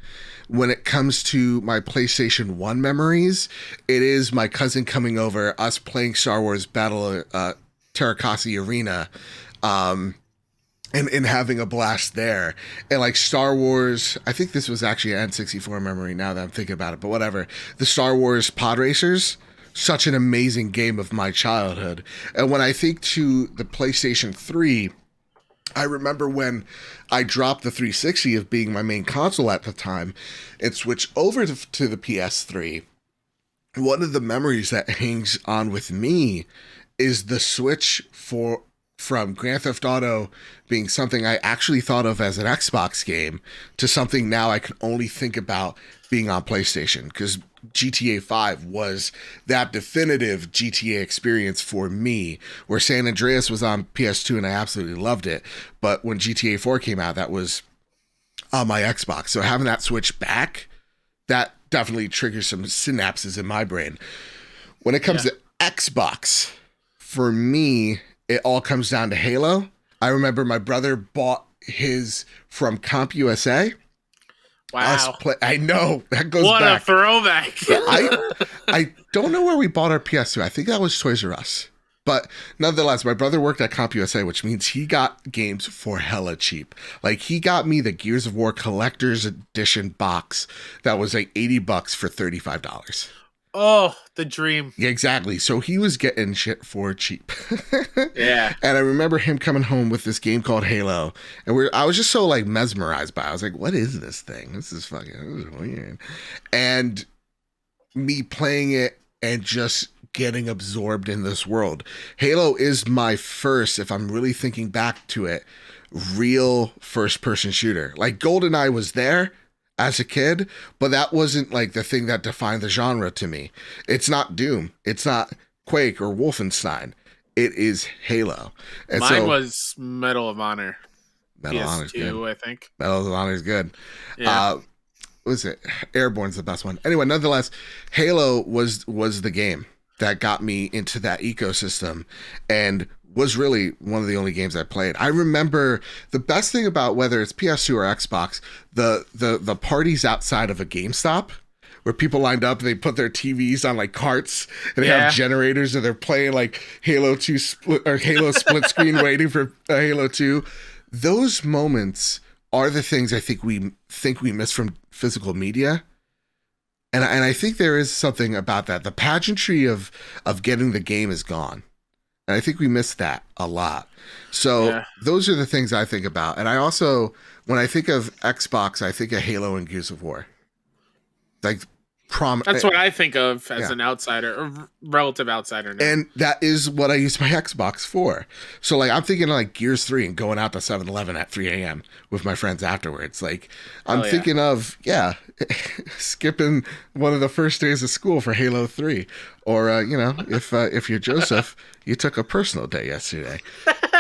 When it comes to my PlayStation 1 memories, it is my cousin coming over, us playing Star Wars Battle Terrakasi Arena, and having a blast there. And like Star Wars, I think this was actually an N64 memory now that I'm thinking about it, but whatever. The Star Wars Pod Racers, such an amazing game of my childhood. And when I think to the PlayStation 3, I remember when I dropped the 360 of being my main console at the time and switched over to the PS3. One of the memories that hangs on with me is the switch from Grand Theft Auto being something I actually thought of as an Xbox game to something now I can only think about being on PlayStation, because GTA 5 was that definitive GTA experience for me, where San Andreas was on PS2 and I absolutely loved it. But when GTA 4 came out, that was on my Xbox. So having that switch back, that definitely triggers some synapses in my brain. When it comes to Xbox, for me, it all comes down to Halo. I remember my brother bought his from CompUSA. Wow. I know. That goes what back. A throwback. I don't know where we bought our PS2. I think that was Toys R Us. But nonetheless, my brother worked at CompUSA, which means he got games for hella cheap. Like, he got me the Gears of War Collector's Edition box that was like $80 for $35. Oh, the dream. Yeah, exactly. So he was getting shit for cheap. Yeah. And I remember him coming home with this game called Halo. And I was just so like mesmerized by it. I was like, what is this thing? This is weird. And me playing it and just getting absorbed in this world. Halo is my first, if I'm really thinking back to it, real first person shooter. Like GoldenEye was there as a kid, but that wasn't like the thing that defined the genre to me. It's not Doom. It's not Quake or Wolfenstein. It is Halo. And mine was Medal of Honor. Medal of Honor is good. I think. Medal of Honor is good. Yeah. What was it? Airborne's the best one. Anyway, nonetheless, Halo was the game. that got me into that ecosystem and was really one of the only games I played. I remember the best thing about whether it's PS2 or Xbox, the parties outside of a GameStop where people lined up and they put their TVs on like carts and they have generators and they're playing like Halo 2 Halo split screen waiting for Halo 2. Those moments are the things I think we miss from physical media. And I think there is something about that. The pageantry of getting the game is gone. And I think we miss that a lot. So those are the things I think about. And I also, when I think of Xbox, I think of Halo and Gears of War. Like that's what I think of as an outsider, or relative outsider now. And that is what I use my Xbox for. So like I'm thinking of like Gears 3 and going out to 7-Eleven at 3 a.m. with my friends afterwards. Like I'm thinking of skipping one of the first days of school for Halo 3. Or if you're Joseph, you took a personal day yesterday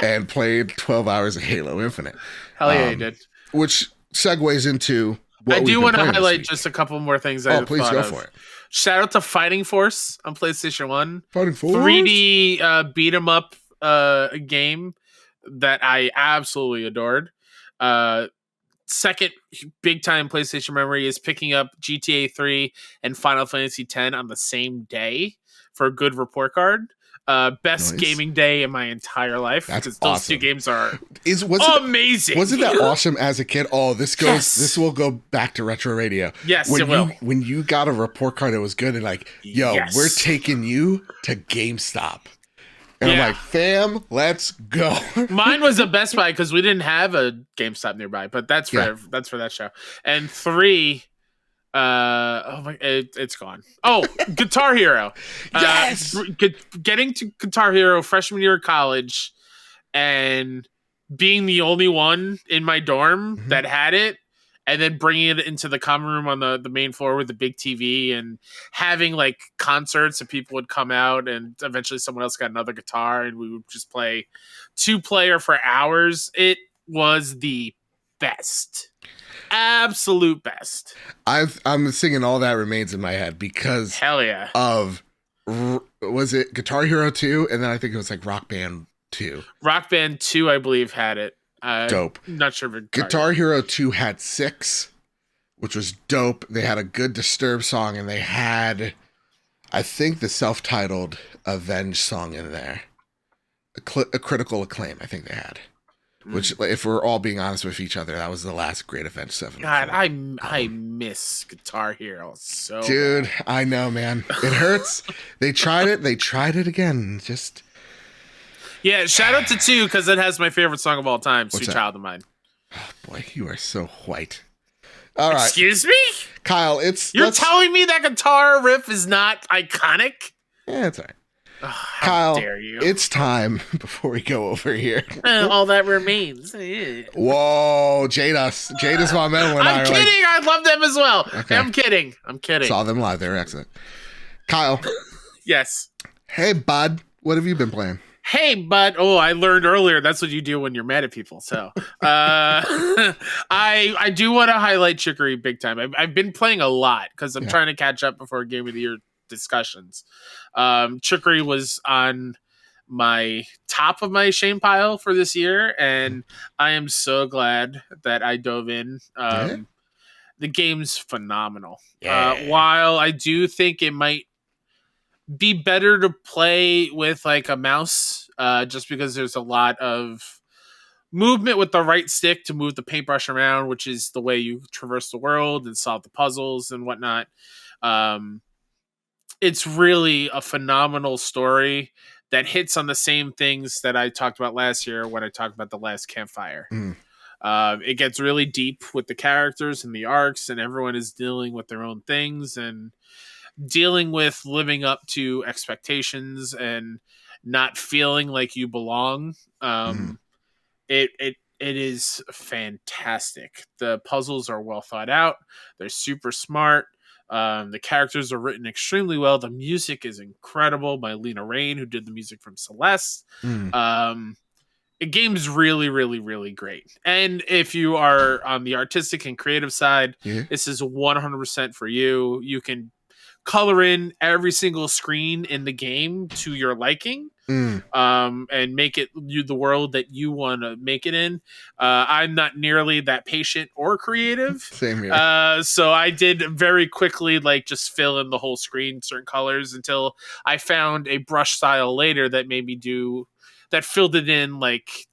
and played 12 hours of Halo Infinite. Hell yeah, you did. Which segues into I do want to highlight just a couple more things. Please go for it. Shout out to Fighting Force on PlayStation 1. Fighting Force? 3D beat 'em up game that I absolutely adored. Second big time PlayStation memory is picking up GTA 3 and Final Fantasy X on the same day for a good report card. Best gaming day in my entire life, because those two games are amazing. Wasn't that awesome as a kid? Oh, this will go back to retro radio. Yes, it will. When you got a report card that was good and like, we're taking you to GameStop. And I'm like, fam, let's go. Mine was a Best Buy because we didn't have a GameStop nearby, but that's for that show. And 3, it's gone. Oh, Guitar Hero. Yes. Getting to Guitar Hero freshman year of college and being the only one in my dorm that had it, and then bringing it into the common room on the main floor with the big TV and having like concerts and people would come out, and eventually someone else got another guitar and we would just play 2-player for hours. It was the best. Absolute best. I'm singing All That Remains in my head because of was it Guitar Hero 2, and then I think it was like Rock Band 2. Rock Band 2 I believe had it. Dope. Not sure if Guitar Hero 2 had 6, which was dope. They had a good Disturbed song, and they had, I think, the self-titled Avenged song in there. A Critical Acclaim, I think they had. Which, if we're all being honest with each other, that was the last great Avenged 7. God, I miss Guitar Hero so Dude, bad. I know, man. It hurts. They tried it again. Just... Yeah, shout out to 2 because it has my favorite song of all time, Sweet Child of Mine. Oh boy, you are so white. All right. Excuse me? Kyle, You're telling me that guitar riff is not iconic? Yeah, it's all right. Oh, how Kyle, dare you? It's time before we go over here. All that remains. Whoa, Jada's my man. I'm kidding. I love them as well. Okay. I'm kidding. Saw them live. They were excellent. Kyle. Yes. Hey, bud. What have you been playing? Hey, bud. Oh, I learned earlier. That's what you do when you're mad at people. So I do want to highlight Chicory big time. I've been playing a lot because I'm trying to catch up before Game of the Year discussions. Chicory was on my top of my shame pile for this year, and I am so glad that I dove in. The game's phenomenal. While I do think it might be better to play with like a mouse, just because there's a lot of movement with the right stick to move the paintbrush around, which is the way you traverse the world and solve the puzzles and whatnot. It's really a phenomenal story that hits on the same things that I talked about last year when I talked about The Last Campfire. It gets really deep with the characters and the arcs, and everyone is dealing with their own things and dealing with living up to expectations and not feeling like you belong. It is fantastic. The puzzles are well thought out. They're super smart. The characters are written extremely well. The music is incredible by Lena Raine, who did the music from Celeste. The game's really, really, really great. And if you are on the artistic and creative side, this is 100% for you. You can color in every single screen in the game to your liking. And make it the world that you want to make it in. I'm not nearly that patient or creative. Same here. So I did very quickly just fill in the whole screen certain colors until I found a brush style later that made me that filled it in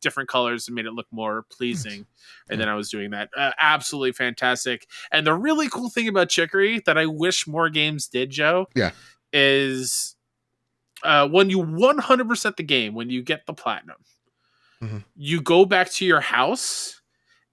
different colors and made it look more pleasing. And then I was doing that. Absolutely fantastic. And the really cool thing about Chicory that I wish more games did, Joe, is when you 100% the game, when you get the platinum, you go back to your house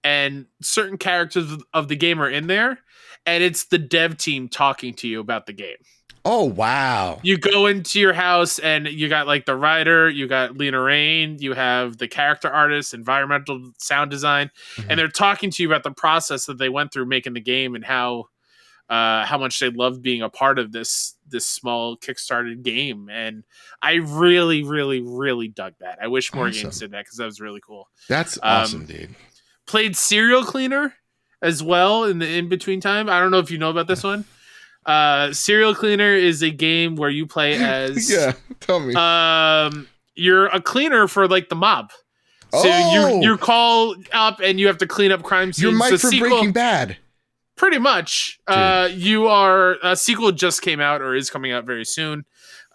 and certain characters of the game are in there, and it's the dev team talking to you about the game. Oh, wow. You go into your house and you got the writer, you got Lena Rain, you have the character artist, environmental sound design, and they're talking to you about the process that they went through making the game and how much they loved being a part of this small Kickstarted game. And I really, really, really dug that. I wish more games did that because that was really cool. That's awesome, dude. Played Serial Cleaner as well in the in-between time. I don't know if you know about this one. Serial Cleaner is a game where you play as... Yeah, tell me. You're a cleaner for the mob. So you call up and you have to clean up crime scenes. You're Mike from Breaking Bad. Pretty much. You are... A sequel just came out or is coming out very soon.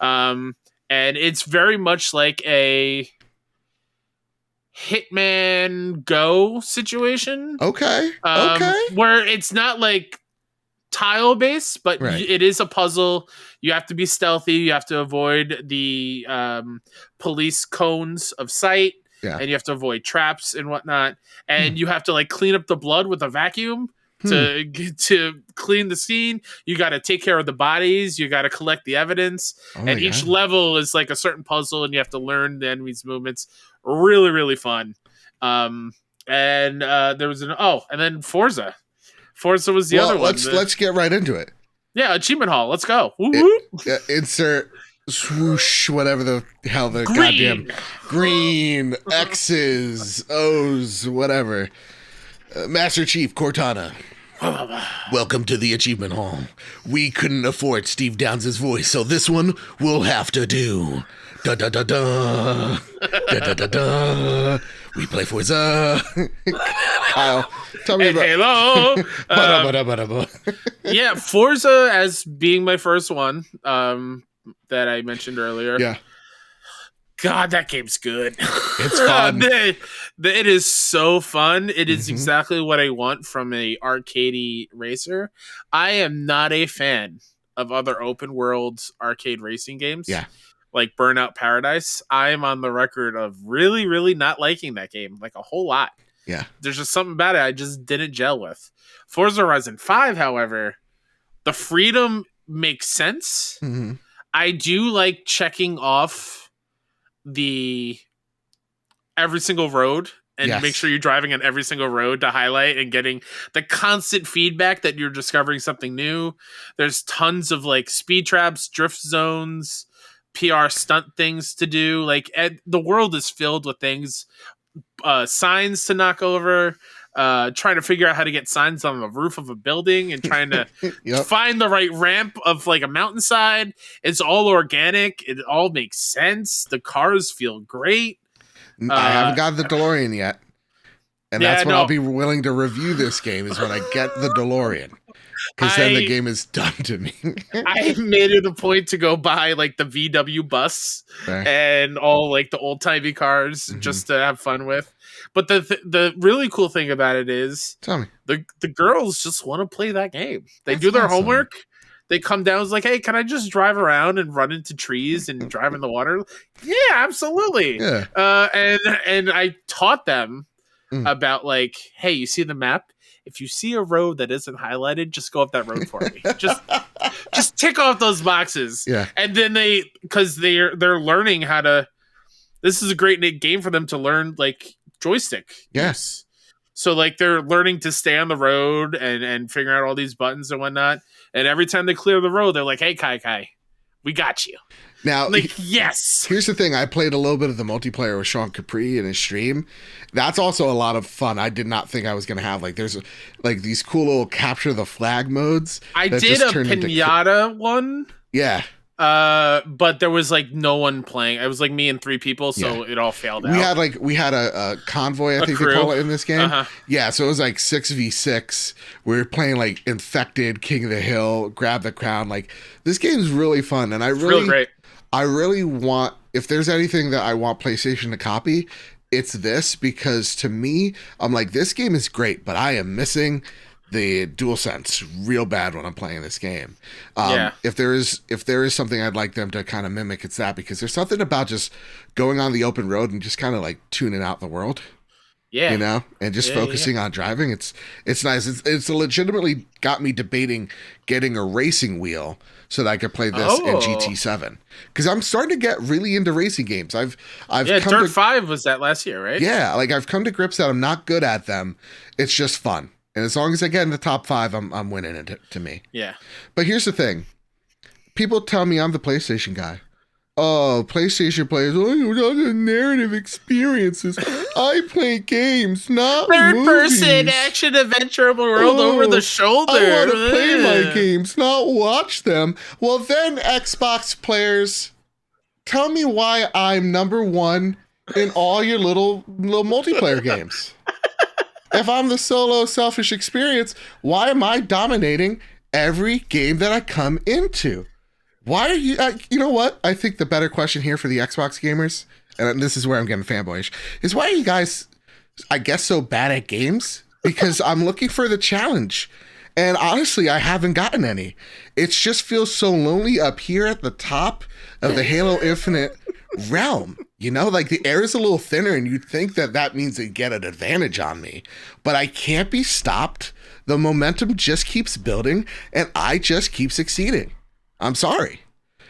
And it's very much like a Hitman Go situation. Okay. Where it's not tile based, but it is a puzzle. You have to be stealthy. You have to avoid the police cones of sight. And you have to avoid traps and whatnot. And you have to clean up the blood with a vacuum to clean the scene. You got to take care of the bodies. You got to collect the evidence. And each level is a certain puzzle, and you have to learn the enemy's movements. Really, really fun. And there was and then Forza. Forza was the other one. Let's get right into it. Yeah, Achievement Hall. Let's go. Insert swoosh, whatever the hell the goddamn green X's, O's, whatever. Master Chief Cortana. Welcome to the Achievement Hall. We couldn't afford Steve Downs' voice, so this one we'll have to do. Da da da da. Da da da da. We play Forza. Kyle, tell me about... Hello. Yeah, Forza as being my first one that I mentioned earlier. Yeah. God, that game's good. It's fun. It is so fun. It is exactly what I want from a arcadey racer. I am not a fan of other open world arcade racing games. Yeah. Like Burnout Paradise. I am on the record of really, really not liking that game. A whole lot. Yeah. There's just something about it I just didn't gel with. Forza Horizon 5, however, the freedom makes sense. I do like checking off every single road and make sure you're driving on every single road to highlight and getting the constant feedback that you're discovering something new. There's tons of speed traps, drift zones, PR stunt things to do. The world is filled with things, signs to knock over, trying to figure out how to get signs on the roof of a building and trying to find the right ramp of a mountainside. It's all organic. It all makes sense. The cars feel great. I haven't got the DeLorean yet. And that's when I'll be willing to review this game, is when I get the DeLorean. Because then the game is done to me. I made it a point to go buy the VW bus and all the old timey cars just to have fun with. But the really cool thing about it is, tell me, the girls just want to play that game. They do their homework. They come down, it's hey, can I just drive around and run into trees and drive in the water? Yeah, absolutely. Yeah. And I taught them about hey, you see the map? If you see a road that isn't highlighted, just go up that road for me. just tick off those boxes. Yeah. And then because they're learning how to. This is a great game for them to learn joystick. Yes. So they're learning to stay on the road and figure out all these buttons and whatnot. And every time they clear the road, they're hey, Kai, we got you. Now, Like, yes. Here's the thing. I played a little bit of the multiplayer with Sean Capri in his stream. That's also a lot of fun. I did not think I was going to have. Like, there's like these cool little capture the flag modes. I did a pinata one. Yeah. But there was like no one playing. It was like me and 3 people, so it all failed out. We had a convoy, I think they call it in this game. Yeah, so it was like 6v6. We were playing like Infected, King of the Hill, Grab the Crown. Like, this game's really fun, and really great. I really want, if there's anything that I want PlayStation to copy, it's this, because to me, I'm like, this game is great, but I am missing the DualSense real bad when I'm playing this game. If there is something I'd like them to kind of mimic, it's that, because there's something about just going on the open road and just kind of like tuning out the world. Yeah. You know, and just focusing on driving. It's nice. It's legitimately got me debating getting a racing wheel so that I could play this in GT7. Because I'm starting to get really into racing games. I've Dirt 5 was that last year, right? Yeah, like I've come to grips that I'm not good at them. It's just fun. And as long as I get in the top 5, I'm winning it to me. Yeah. But here's the thing. People tell me I'm the PlayStation guy. Oh, PlayStation players, you got the narrative experiences. I play games, not third person action adventure world over the shoulder. I want to play my games, not watch them. Well, then, Xbox players, tell me why I'm number 1 in all your little multiplayer games. If I'm the solo selfish experience, why am I dominating every game that I come into? Why are you, you know what? I think the better question here for the Xbox gamers, and this is where I'm getting fanboyish, is why are you guys, I guess, so bad at games? Because I'm looking for the challenge. And honestly, I haven't gotten any. It just feels so lonely up here at the top of the Halo Infinite realm. You know, like the air is a little thinner and you'd think that means they get an advantage on me. But I can't be stopped. The momentum just keeps building and I just keep succeeding. I'm sorry.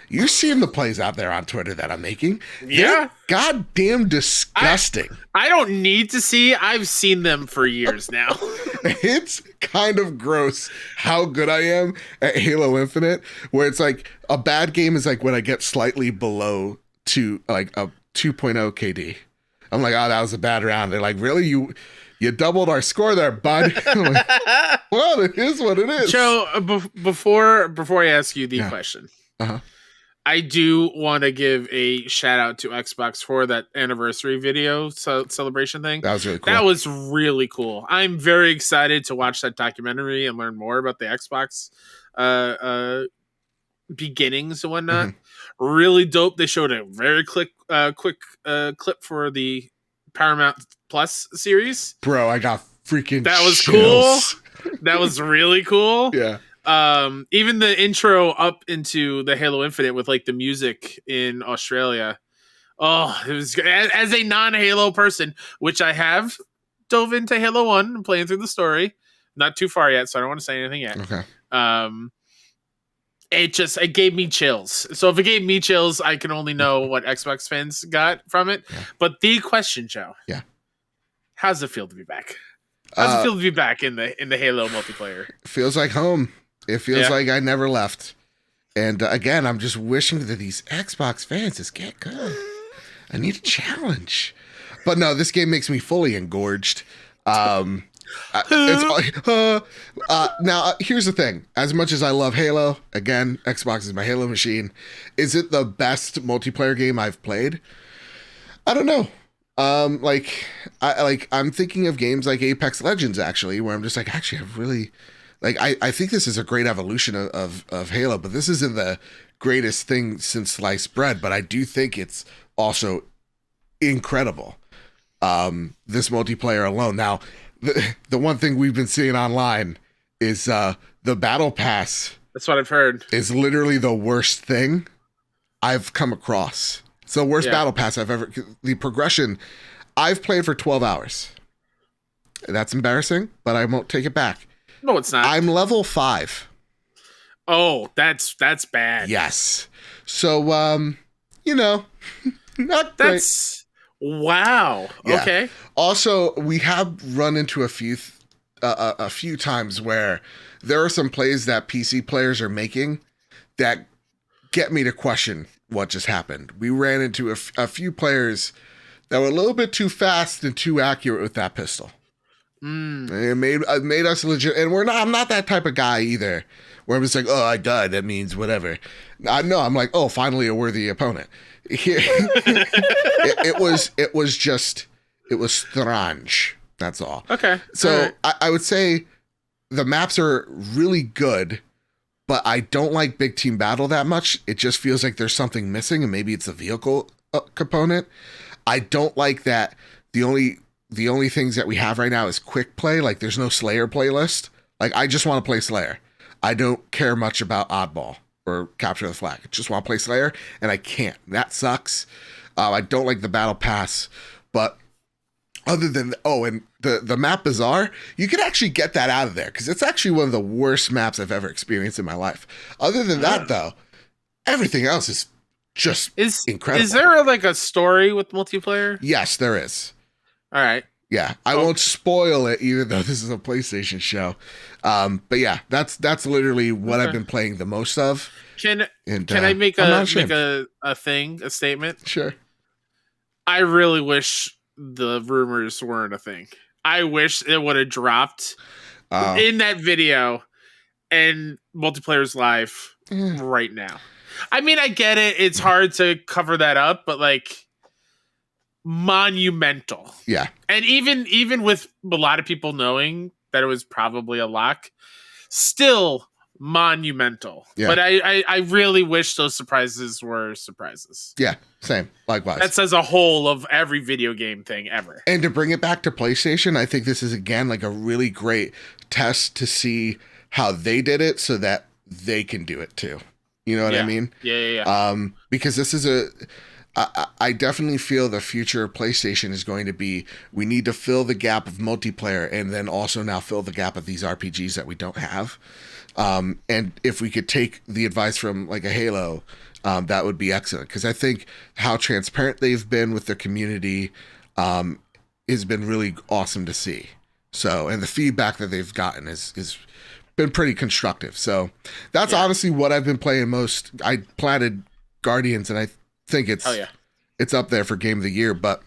You're seeing the plays out there on Twitter that I'm making. Yeah. They're goddamn disgusting. I don't need to see. I've seen them for years now. It's kind of gross how good I am at Halo Infinite, where it's like a bad game is like when I get slightly below like a 2.0 KD. I'm like, oh, that was a bad round. They're like, really? You doubled our score there, bud. I'm like, well, it is what it is. Joe, before I ask you the question, I do want to give a shout out to Xbox for that anniversary video celebration thing. That was really cool. That was really cool. I'm very excited to watch that documentary and learn more about the Xbox beginnings and whatnot. Mm-hmm. Really dope. They showed a very quick clip for the Paramount Plus series. Bro, I got freaking that was chills. Cool. That was really cool. Yeah. Even the intro up into the Halo Infinite with like the music in Australia. Oh, it was as a non-Halo person, which I have dove into Halo 1 and playing through the story. Not too far yet, so I don't want to say anything yet. Okay. It gave me chills. So if it gave me chills, I can only know what Xbox fans got from it. Yeah. But the question, Joe. Yeah. How's it feel to be back? How's it feel to be back in the Halo multiplayer? Feels like home. It feels like I never left. And again, I'm just wishing that these Xbox fans just get good. I need a challenge. But no, this game makes me fully engorged. Now, here's the thing. As much as I love Halo, again, Xbox is my Halo machine. Is it the best multiplayer game I've played? I don't know. I'm thinking of games like Apex Legends, actually, where I'm just like, actually, I think this is a great evolution of Halo, but this isn't the greatest thing since sliced bread, but I do think it's also incredible. This multiplayer alone. Now, the one thing we've been seeing online is the battle pass. That's what I've heard. Is literally the worst thing I've come across. It's the worst battle pass I've ever. The progression, I've played for 12 hours. That's embarrassing, but I won't take it back. No, it's not. I'm level 5. Oh, that's bad. Yes. So, not great. That's wow. Yeah. Okay. Also, we have run into a few times where there are some plays that PC players are making that get me to question what just happened. We ran into a few players that were a little bit too fast and too accurate with that pistol. It made us legit, and I'm not that type of guy either, where I'm just like, oh, I died, that means whatever. I'm like, oh, finally a worthy opponent. it was strange. That's all. Okay. So right. I would say the maps are really good, but I don't like big team battle that much. It just feels like there's something missing, and maybe it's a vehicle component. I don't like that the only things that we have right now is quick play. Like, there's no Slayer playlist. Like, I just want to play Slayer. I don't care much about Oddball or Capture the Flag. I just want to play Slayer, and I can't. That sucks. I don't like the battle pass, but other than and the map Bazaar, you can actually get that out of there because it's actually one of the worst maps I've ever experienced in my life. Other than that, though, everything else is just incredible. Is there like a story with multiplayer? Yes, there is. All right. Yeah, I won't spoil it, even though this is a PlayStation show. But yeah, that's literally what I've been playing the most of. Can I make a statement? Sure. I really wish the rumors weren't a thing. I wish it would have dropped in that video and multiplayer's live right now. I mean, I get it. It's hard to cover that up, but like, monumental. Yeah. And even with a lot of people knowing that it was probably a lock, still monumental. Yeah. But I really wish those surprises were surprises. Yeah, same. Likewise. That's as a whole of every video game thing ever. And to bring it back to PlayStation, I think this is, again, like a really great test to see how they did it so that they can do it too. You know what I mean? Yeah. Because this is I definitely feel the future of PlayStation is going to be, we need to fill the gap of multiplayer and then also now fill the gap of these RPGs that we don't have. And if we could take the advice from like a Halo, that would be excellent. Because I think how transparent they've been with their community has been really awesome to see. So, and the feedback that they've gotten is been pretty constructive. So that's honestly what I've been playing most. I planted Guardians, and I think it's up there for Game of the Year. But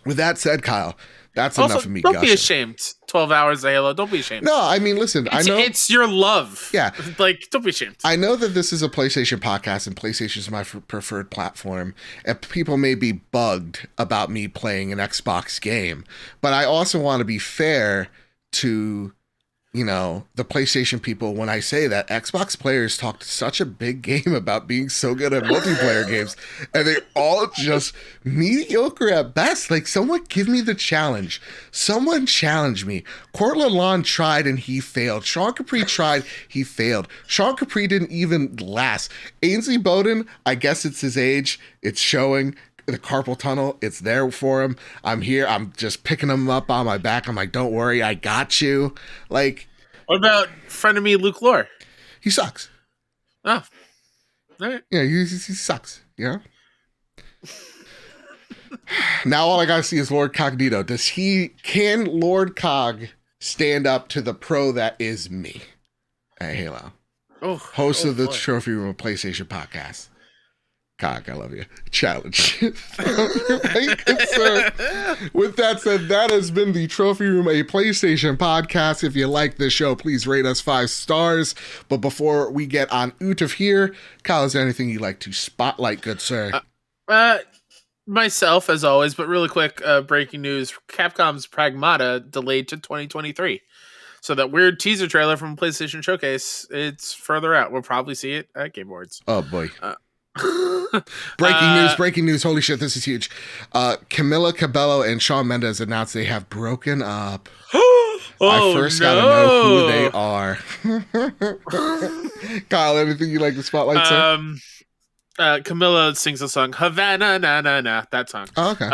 with that said, Kyle, that's also enough of me. Don't be ashamed. 12 hours of Halo. Don't be ashamed. No, I mean, listen, I know it's your love. Yeah, like, don't be ashamed. I know that this is a PlayStation podcast, and PlayStation is my preferred platform, and people may be bugged about me playing an Xbox game, but I also want to be fair to, you know, the PlayStation people when I say that Xbox players talked such a big game about being so good at multiplayer games, and they all just mediocre at best. Like, someone give me the challenge. Someone challenge me. Cortland Lawn tried and he failed. Sean Capri tried, he failed. Sean Capri didn't even last. Ainsley Bowden, I guess it's his age. It's showing. The carpal tunnel, it's there for him. I'm here. I'm just picking him up on my back. I'm like, don't worry, I got you. Like, what about friend of me, Luke Lore? He sucks. Oh, all right. Yeah, he sucks. You know. Now all I gotta see is Lord Cognito. Can Lord Cog stand up to the pro that is me at Halo? Host of the Trophy Room PlayStation podcast. Cog, I love you. Challenge. Right, with that said, that has been the Trophy Room, a PlayStation podcast. If you like this show, please rate us 5 stars. But before we get on out of here, Kyle, is there anything you'd like to spotlight, good sir? Myself, as always, but really quick, breaking news. Capcom's Pragmata delayed to 2023. So that weird teaser trailer from PlayStation Showcase, it's further out. We'll probably see it at Game Awards. Oh, boy. Breaking news. Holy shit, this is huge. Camila Cabello and Shawn Mendes announced they have broken up. I first gotta know who they are. Kyle, anything you like to spotlight, sir? Camila sings a song, Havana, na na na, that song. Oh, okay.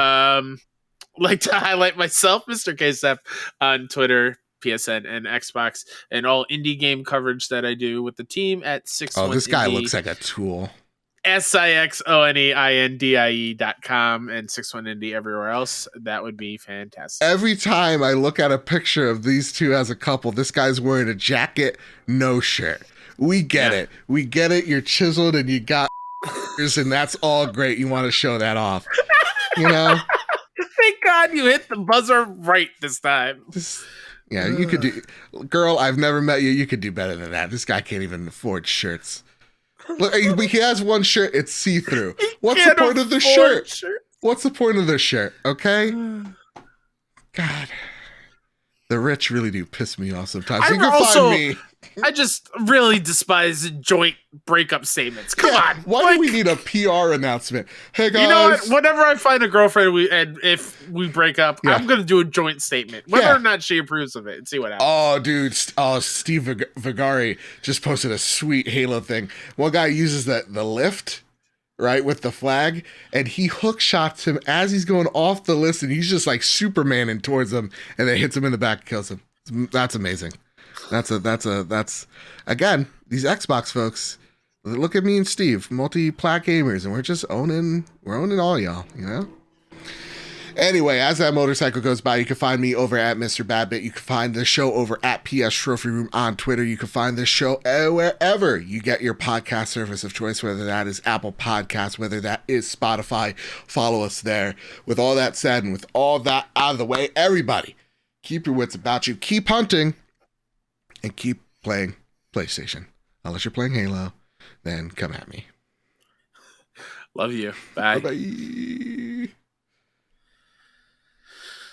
Like to highlight myself, Mr. KSEP, on Twitter, PSN, and Xbox, and all indie game coverage that I do with the team at 61 Oh, this guy looks like a tool. SIXONEINDIE.com and 61indie everywhere else. That would be fantastic. Every time I look at a picture of these two as a couple, this guy's wearing a jacket, no shirt. We get it. We get it. You're chiseled and you got and that's all great. You want to show that off, you know? Thank God you hit the buzzer right this time. Yeah, you could do. Girl, I've never met you. You could do better than that. This guy can't even afford shirts. Look, he has one shirt. It's see-through. What's the point of the shirt? What's the point of the shirt? Okay? God. The rich really do piss me off sometimes. You can find me. I just really despise joint breakup statements. Come on. Why do we need a PR announcement? Hey, guys. You know what? Whenever I find a girlfriend and if we break up, I'm going to do a joint statement. Whether or not she approves of it and see what happens. Oh, dude. Steve Vigari just posted a sweet Halo thing. One guy uses the lift, right, with the flag, and he hook shots him as he's going off the list, and he's just like Supermaning towards him, and then hits him in the back and kills him. That's amazing. That's again, these Xbox folks, look at me and Steve, multi-plat gamers, and we're just owning all y'all, you know? Anyway, as that motorcycle goes by, you can find me over at Mr. Badbit. You can find the show over at PS Trophy Room on Twitter. You can find this show wherever you get your podcast service of choice, whether that is Apple Podcasts, whether that is Spotify. Follow us there. With all that said, and with all that out of the way, everybody, keep your wits about you. Keep hunting. And keep playing PlayStation. Unless you're playing Halo, then come at me. Love you. Bye. Bye-bye.